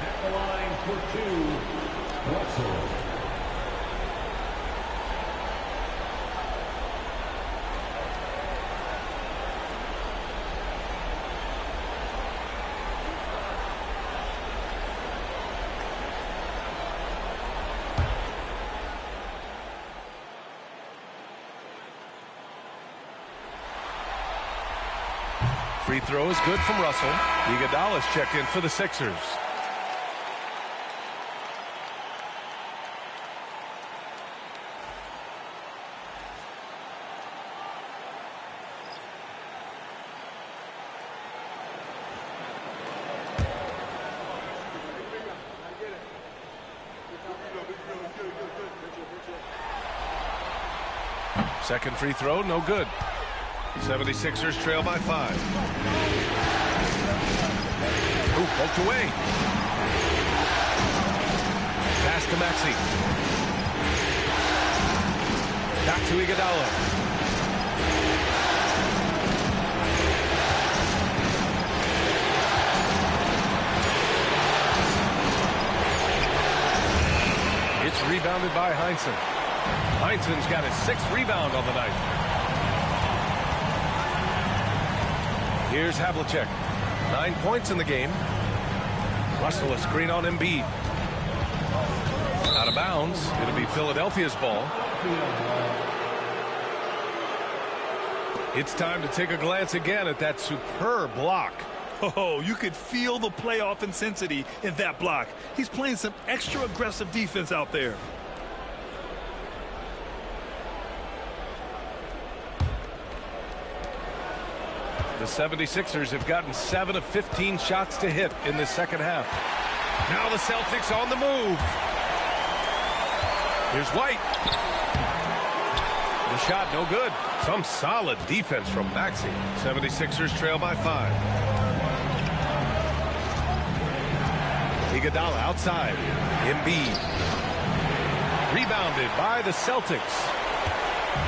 At the line for 2, Russell. Free throw is good from Russell. Iguodala's checked in for the Sixers. Second free throw, no good. 76ers trail by 5. Ooh, poked away. Pass to Maxey. Back to Iguodala. It's rebounded by Heinsohn. Heinsohn's got his 6th rebound on the night. Here's Havlicek. 9 points in the game. Russell a screen on Embiid. Out of bounds. It'll be Philadelphia's ball. It's time to take a glance again at that superb block. Oh, you could feel the playoff intensity in that block. He's playing some extra aggressive defense out there. The 76ers have gotten 7 of 15 shots to hit in the second half. Now the Celtics on the move. Here's White. The shot no good. Some solid defense from Maxey. 76ers trail by 5. Iguodala outside. Embiid. Rebounded by the Celtics.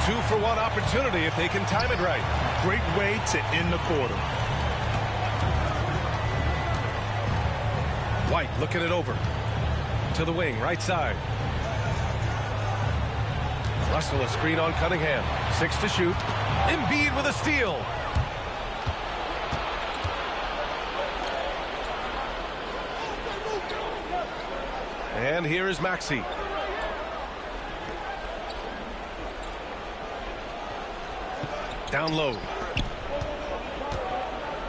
2-for-1 opportunity if they can time it right. Great way to end the quarter. White looking it over. To the wing, right side. Russell a screen on Cunningham. 6 to shoot. Embiid with a steal. And here is Maxey. Down low.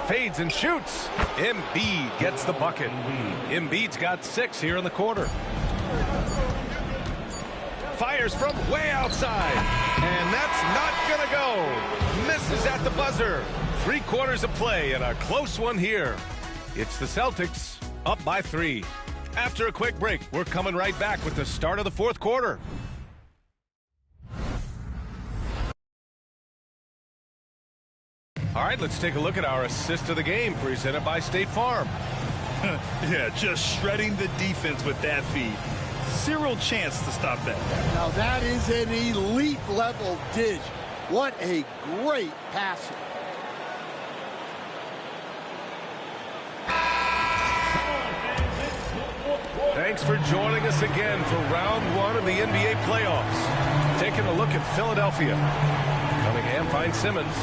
Fades and shoots. Embiid gets the bucket. Embiid's got 6 here in the quarter. Fires from way outside. And that's not going to go. Misses at the buzzer. 3 quarters of play and a close one here. It's the Celtics up by 3. After a quick break, we're coming right back with the start of the 4th quarter. All right, let's take a look at our assist of the game presented by State Farm. Yeah, just shredding the defense with that feed. Zero chance to stop that. Now that is an elite level dish. What a great passer. Thanks for joining us again for round 1 of the NBA playoffs. Taking a look at Philadelphia. Cunningham finds Simmons.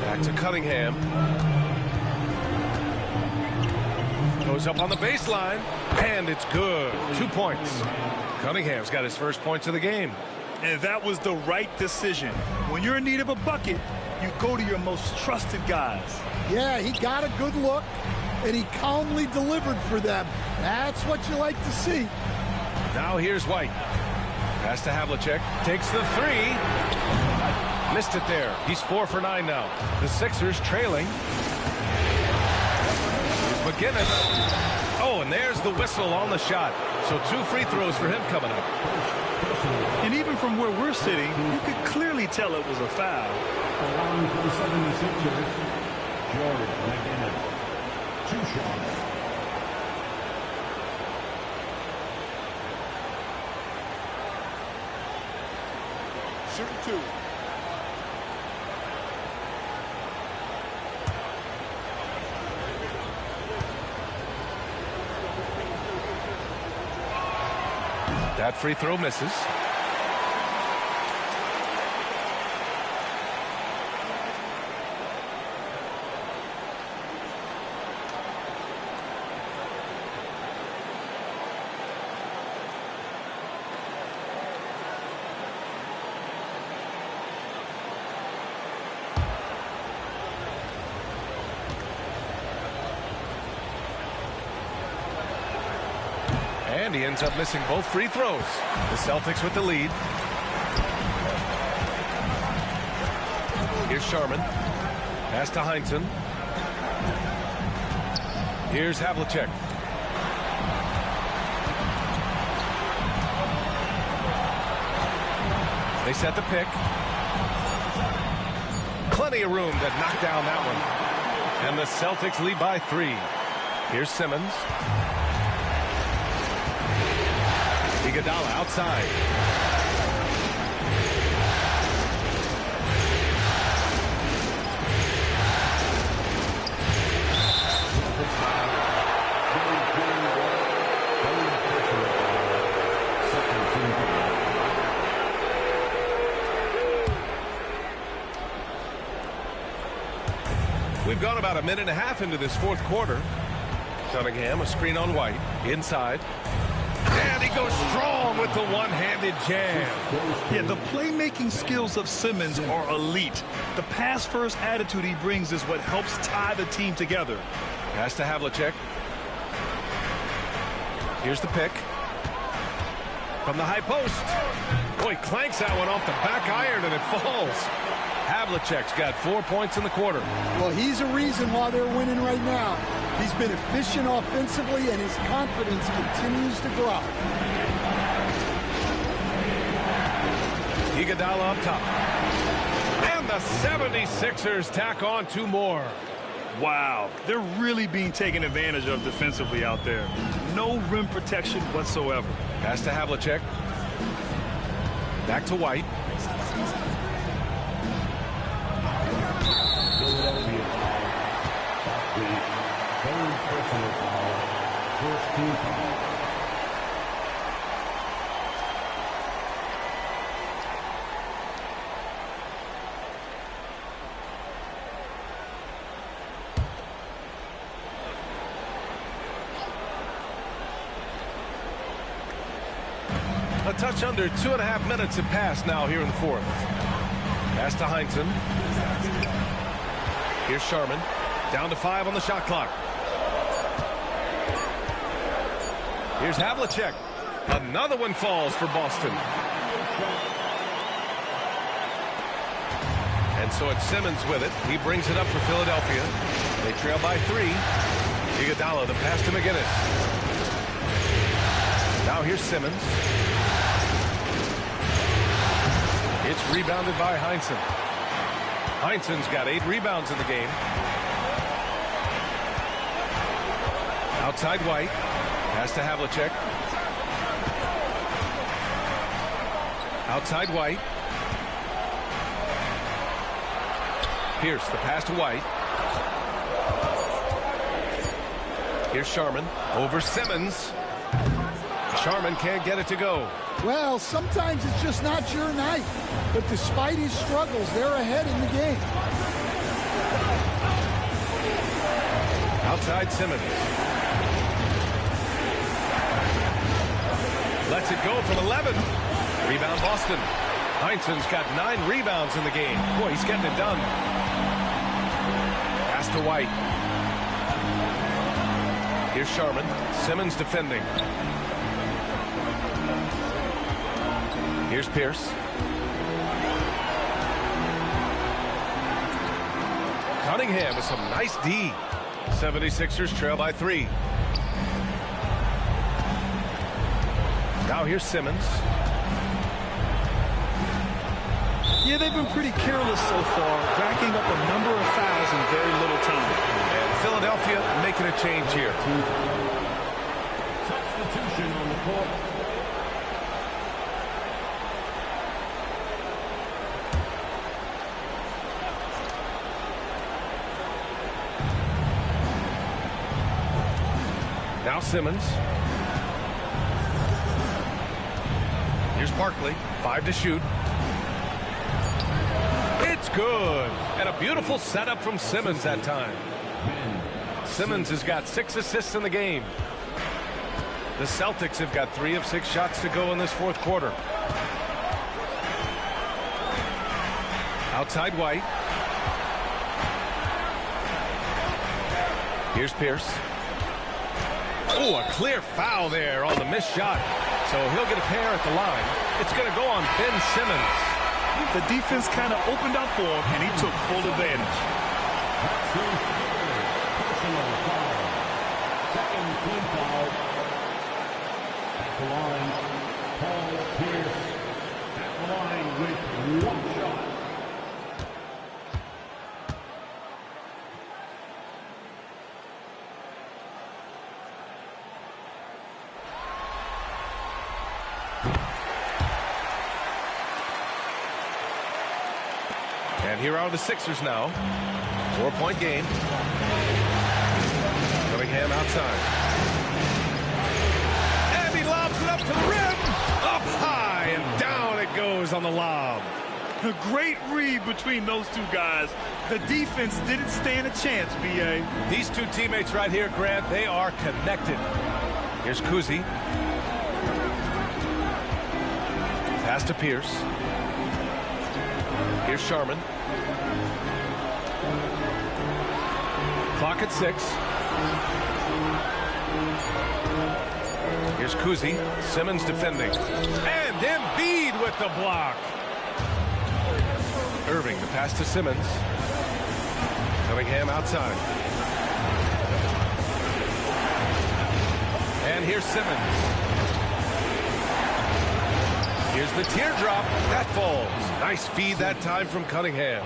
Back to Cunningham. Goes up on the baseline, and it's good. 2 points. Cunningham's got his first points of the game. And that was the right decision. When you're in need of a bucket, you go to your most trusted guys. Yeah, he got a good look, and he calmly delivered for them. That's what you like to see. Now here's White. Pass to Havlicek. Takes the three. Missed it there. He's 4 for 9 now. The Sixers trailing. Here's McGinnis. Oh, and there's the whistle on the shot. So 2 free throws for him coming up. And even from where we're sitting, you could clearly tell it was a foul. Allowing for the 76ers, George McGinnis. 2 shots. Shooting 2. That free throw misses. And he ends up missing both free throws. The Celtics with the lead. Here's Sharman. Pass to Heinsohn. Here's Havlicek. They set the pick. Plenty of room to knock down that one. And the Celtics lead by 3. Here's Simmons. Iguodala outside. We've gone about a minute and a half into this fourth quarter. Cunningham, a screen on White, inside. And he goes strong with the one-handed jam. Yeah, the playmaking skills of Simmons are elite. The pass-first attitude he brings is what helps tie the team together. Pass to Havlicek. Here's the pick. From the high post. Boy, clanks that one off the back iron and it falls. Havlicek's got 4 points in the quarter. Well, he's a reason why they're winning right now. He's been efficient offensively, and his confidence continues to grow. Iguodala up top. And the 76ers tack on 2 more. Wow, they're really being taken advantage of defensively out there. No rim protection whatsoever. Pass to Havlicek. Back to White. Philadelphia foul. Barkley, 3rd personal foul. First team foul. A touch under 2.5 minutes have passed now here in the fourth. Pass to Heinsohn. Here's Sharman. Down to 5 on the shot clock. Here's Havlicek. Another one falls for Boston. And so it's Simmons with it. He brings it up for Philadelphia. They trail by 3. Iguodala, the pass to McGinnis. Now here's Simmons. It's rebounded by Heinsohn. Heinsohn's got 8 rebounds in the game. Outside White. Pass to Havlicek. Outside White. Pierce, the pass to White. Here's Sharman. Over Simmons. Sharman can't get it to go. Well, sometimes it's just not your night. But despite his struggles, they're ahead in the game. Outside Simmons. lets it go from 11. Rebound Boston. Heinsohn's got 9 rebounds in the game. Boy, he's getting it done. Pass to White. Here's Sharman. Simmons defending. Here's Pierce. Cunningham with some nice D. 76ers trail by 3. Now here's Simmons. Yeah, they've been pretty careless so far, racking up a number of fouls in very little time. And Philadelphia making a change here. Substitution on the court. Now Simmons. Here's Barkley. 5 to shoot. It's good. And a beautiful setup from Simmons that time. Simmons has got 6 assists in the game. The Celtics have got 3 of 6 shots to go in this fourth quarter. Outside White. Here's Pierce. Oh, a clear foul there on the missed shot. So he'll get a pair at the line. It's going to go on Ben Simmons. The defense kind of opened up for him, and he took full advantage. Personal foul. Second team foul. At the line, Paul Pierce. At the line with 1 shot. And here are the Sixers now. 4-point game. Cunningham outside. And he lobs it up to the rim. Up high and down it goes on the lob. A great read between those two guys. The defense didn't stand a chance, B.A. These two teammates right here, Grant, they are connected. Here's Cousy. Pass to Pierce. Here's Sharman. Clock at 6. Here's Cousy. Simmons defending. And Embiid with the block. Irving, the pass to Simmons. Cunningham outside. And here's Simmons. Here's the teardrop. That falls. Nice feed that time from Cunningham.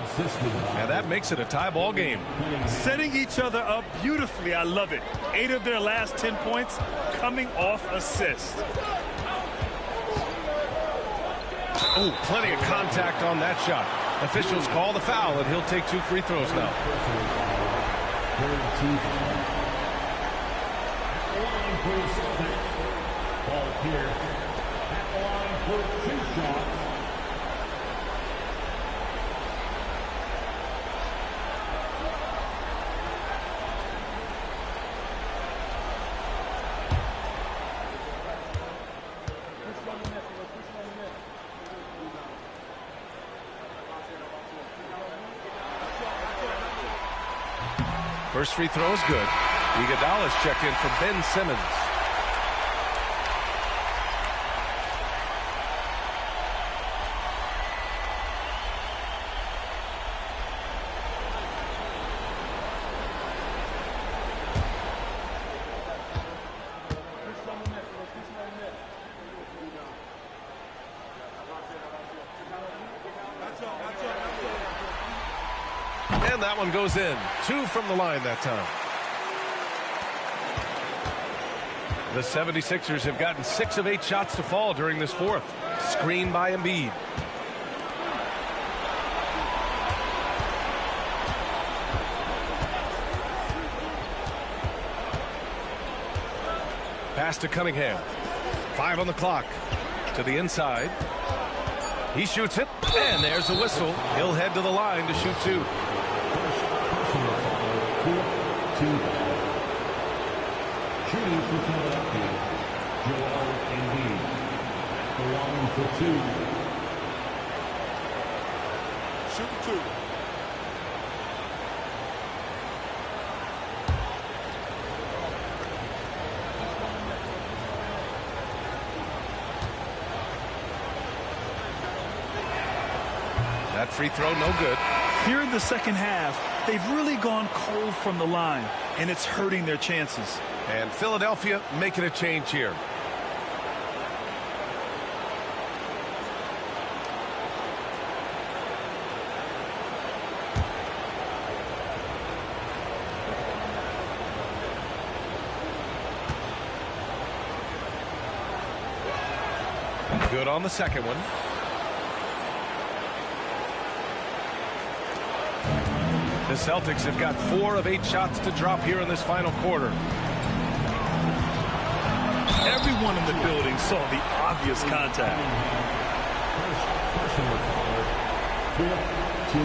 And that makes it a tie ball game. Setting each other up beautifully. I love it. 8 of their last 10 points coming off assists. Oh, plenty of contact on that shot. Officials call the foul, and he'll take 2 free throws now. Paul Pierce at the line for 2 shots. First free throw is good. Iguodala's checked in for Ben Simmons. And that one goes in. 2 from the line that time. The 76ers have gotten 6 of 8 shots to fall during this fourth. Screen by Embiid. Pass to Cunningham. 5 on the clock. To the inside. He shoots it, and there's a whistle. He'll head to the line to shoot 2. Shooting for Philadelphia, Joel Embiid. the line for 2. Shooting 2. That free throw, no good. Here in the second half, they've really gone cold from the line, and it's hurting their chances. And Philadelphia making a change here. Good on the second one. The Celtics have got 4 of 8 shots to drop here in this final quarter. Everyone in the building saw the obvious contact. First personal foul. 15.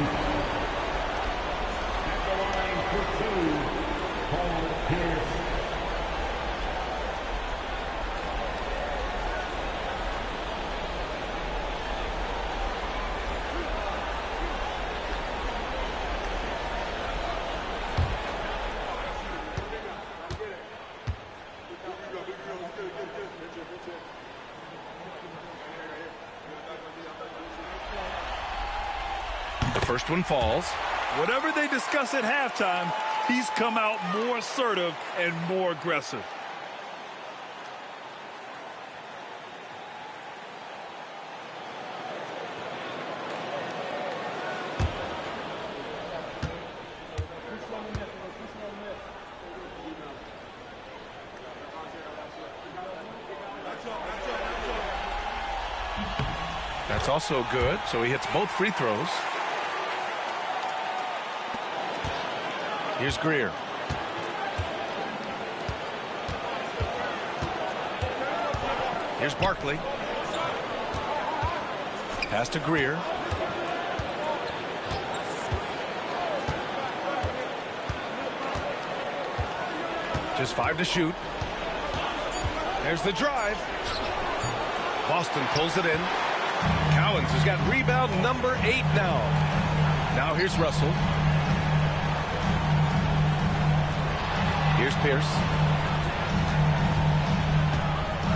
At the line for 2, Paul Pierce. First one falls. Whatever they discuss at halftime, he's come out more assertive and more aggressive. That's also good, so he hits both free throws. Here's Greer. Here's Barkley. Pass to Greer. Just 5 to shoot. There's the drive. Boston pulls it in. Cowens has got rebound number 8 now. Now here's Russell. Here's Pierce.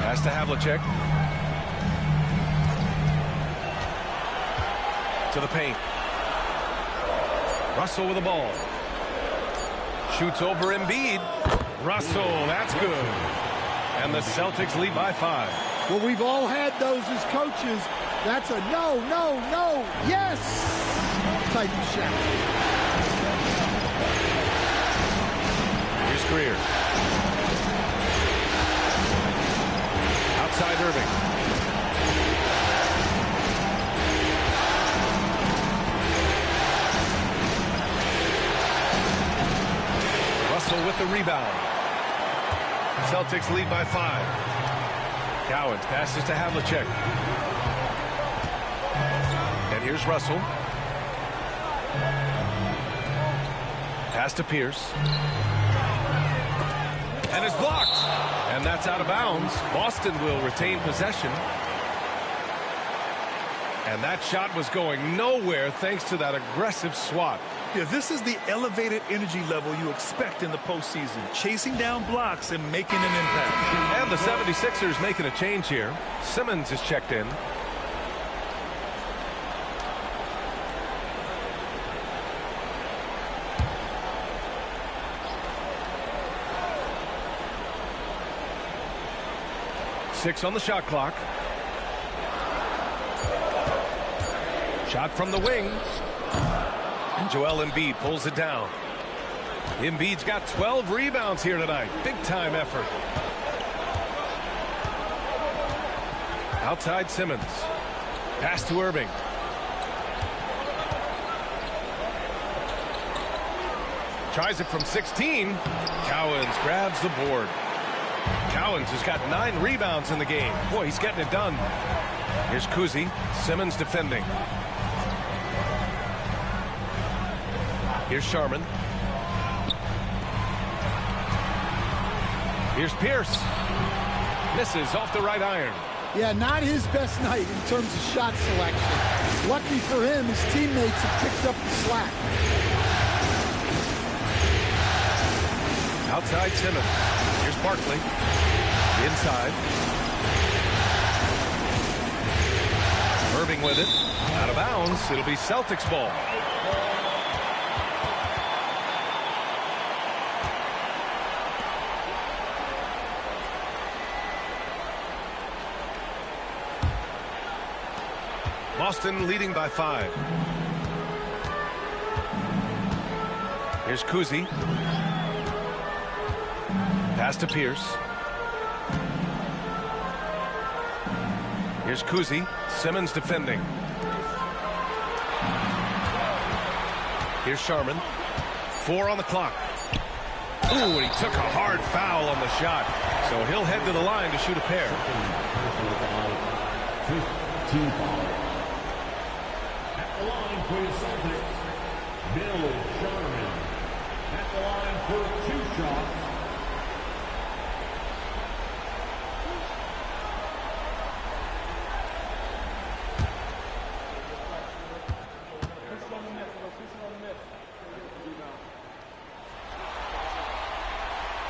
Pass to Havlicek. To the paint. Russell with the ball. Shoots over Embiid. Russell, that's good. And the Celtics lead by 5. Well, we've all had those as coaches. That's a no, no, no, yes type of shot. Here's Greer. Outside Irving. Russell with the rebound. Celtics lead by 5. Cowens passes to Havlicek. And here's Russell. Pass to Pierce. And it's blocked. And that's out of bounds. Boston will retain possession. And that shot was going nowhere thanks to that aggressive swat. Yeah, this is the elevated energy level you expect in the postseason. Chasing down blocks and making an impact. And the 76ers making a change here. Simmons is checked in. Six on the shot clock. Shot from the wing. And Joel Embiid pulls it down. Embiid's got 12 rebounds here tonight. Big time effort. Outside Simmons. Pass to Irving. Tries it from 16. Cowens grabs the board. Cowens has got 9 rebounds in the game. Boy, he's getting it done. Here's Cousy. Simmons defending. Here's Sharman. Here's Pierce. Misses off the right iron. Yeah, not his best night in terms of shot selection. Lucky for him, his teammates have picked up the slack. Outside Simmons. Here's Barkley. Inside. Irving with it. Out of bounds. It'll be Celtics ball. Boston leading by 5. Here's Cousy. Pass to Pierce. Here's Cousy. Simmons defending. Here's Sharman. 4 on the clock. Ooh, and he took a hard foul on the shot. So he'll head to the line to shoot a pair. 15 foul. At the line for the Celtics, Bill Sharman. At the line for 2 shots.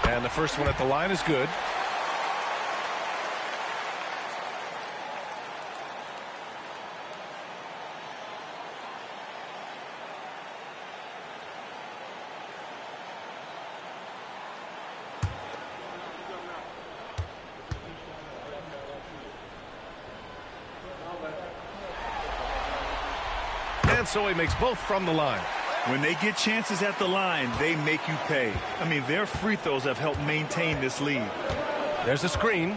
And the first one at the line is good. And so he makes both from the line. When they get chances at the line, they make you pay. I mean, their free throws have helped maintain this lead. There's a screen.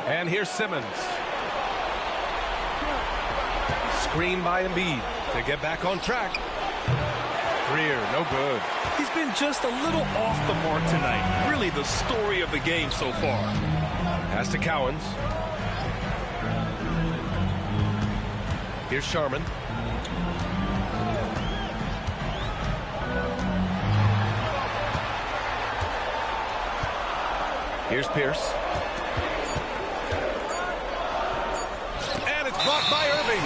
And here's Simmons. Screen by Embiid to get back on track. Greer, no good. He's been just a little off the mark tonight. Really the story of the game so far. Pass to Cowens. Here's Sharman. Here's Pierce. And it's blocked by Irving.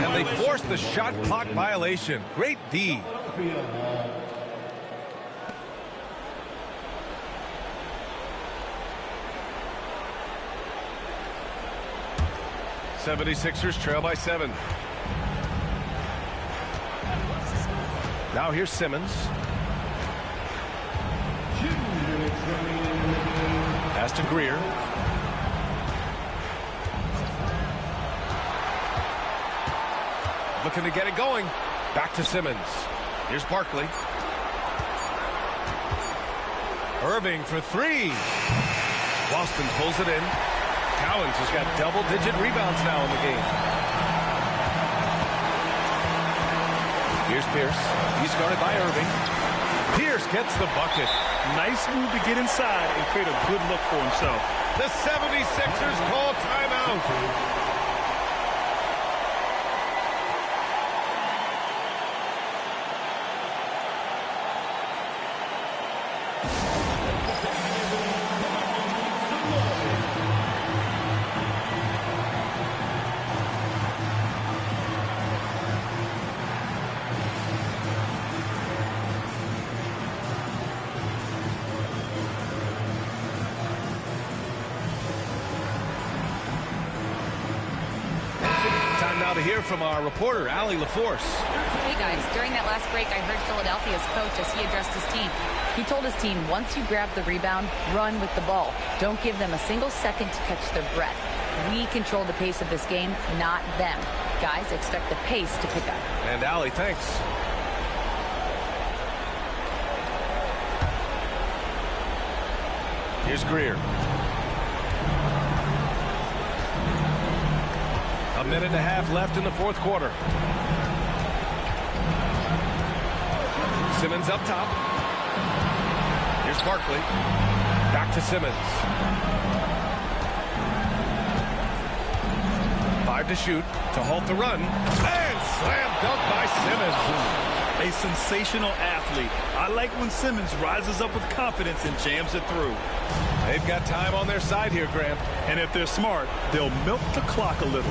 And they force the shot clock violation. Great D. 76ers trail by 7. Now here's Simmons. Pass to Greer. Looking to get it going. Back to Simmons. Here's Barkley. Irving for 3. Boston pulls it in. Cowens has got double-digit rebounds now in the game. Here's Pierce. He's guarded by Irving. Pierce gets the bucket. Nice move to get inside and create a good look for himself. The 76ers call timeout. Now to hear from our reporter, Allie LaForce. Hey guys, during that last break, I heard Philadelphia's coach as he addressed his team. He told his team, once you grab the rebound, run with the ball. Don't give them a single second to catch their breath. We control the pace of this game, not them. Guys, expect the pace to pick up. And Allie, thanks. Here's Greer. A minute and a half left in the fourth quarter. Simmons up top. Here's Barkley. Back to Simmons. 5 to shoot to halt the run. And slam dunk by Simmons. A sensational athlete. I like when Simmons rises up with confidence and jams it through. They've got time on their side here, Grant. And if they're smart, they'll milk the clock a little.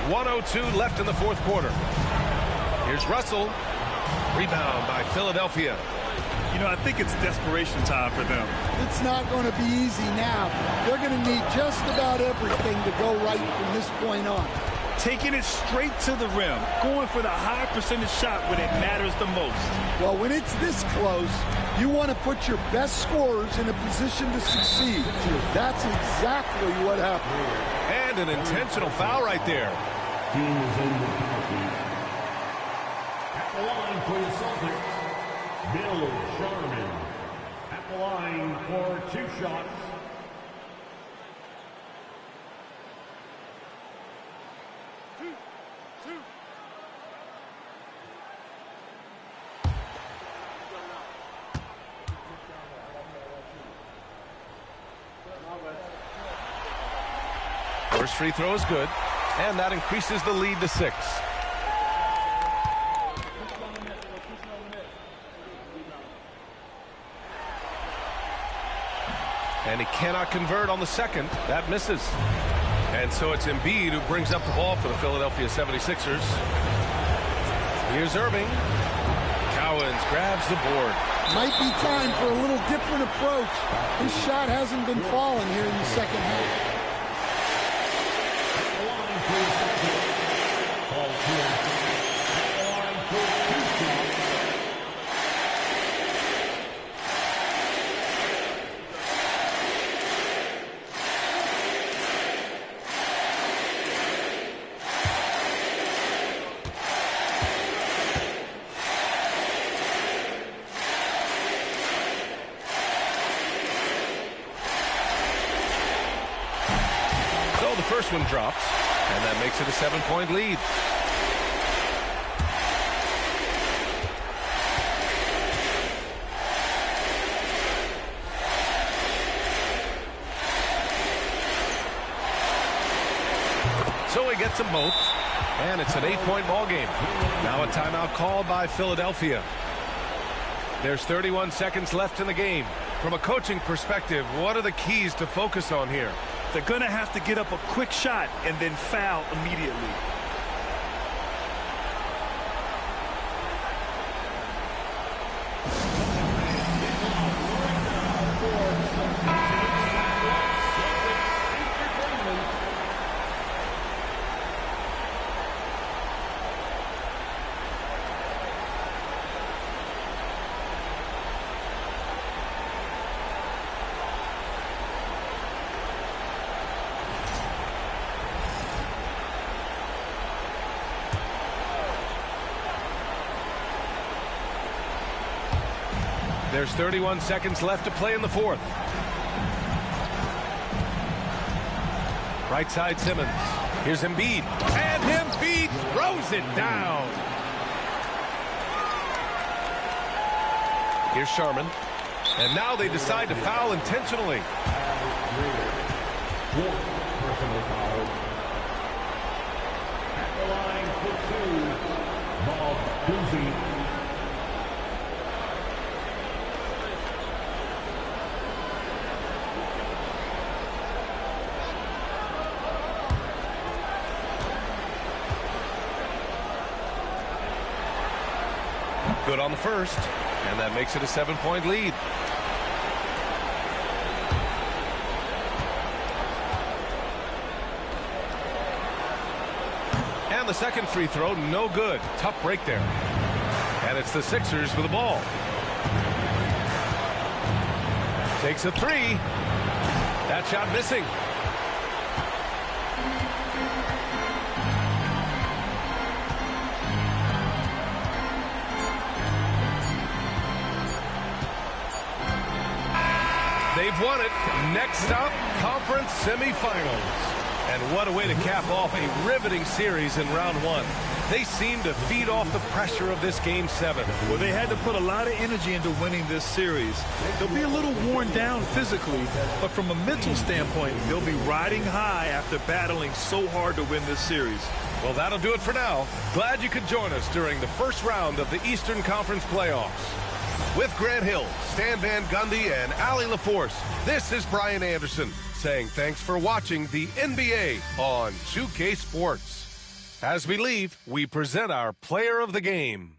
1:02 left in the fourth quarter. Here's Russell. Rebound by Philadelphia. You know, I think it's desperation time for them. It's not going to be easy now. They're going to need just about everything to go right from this point on. Taking it straight to the rim, going for the high percentage shot when it matters the most. Well, when it's this close, you want to put your best scorers in a position to succeed. That's exactly what happened. And an intentional foul right there. Team is in the penalty. At the line for the Celtics, Bill Sharman. At the line for 2 shots. First free throw is good, and that increases the lead to 6. And he cannot convert on the second. That misses. And so it's Embiid who brings up the ball for the Philadelphia 76ers. Here's Irving. Cowens grabs the board. Might be time for a little different approach. His shot hasn't been falling here in the second half. First one drops, and that makes it a 7-point lead. So he gets them both, and it's an 8-point ball game. Now a timeout called by Philadelphia. There's 31 seconds left in the game. From a coaching perspective, what are the keys to focus on here? They're going to have to get up a quick shot and then foul immediately. There's 31 seconds left to play in the fourth. Right side Simmons. Here's Embiid. And Embiid throws it down. Here's Sharman. And now they decide to foul intentionally. Personal foul. At the line for 2, Cousy. Good on the first, and that makes it a 7-point lead. And the second free throw, no good. Tough break there. And it's the Sixers with the ball. Takes a 3. That shot missing. They've won it. Next up, conference semifinals. And what a way to cap off a riveting series in round one. They seem to feed off the pressure of this Game 7. Well, they had to put a lot of energy into winning this series. They'll be a little worn down physically, but from a mental standpoint, they'll be riding high after battling so hard to win this series. Well, that'll do it for now. Glad you could join us during the first round of the Eastern Conference playoffs. With Grant Hill, Stan Van Gundy, and Allie LaForce, this is Brian Anderson saying thanks for watching the NBA on 2K Sports. As we leave, we present our player of the game.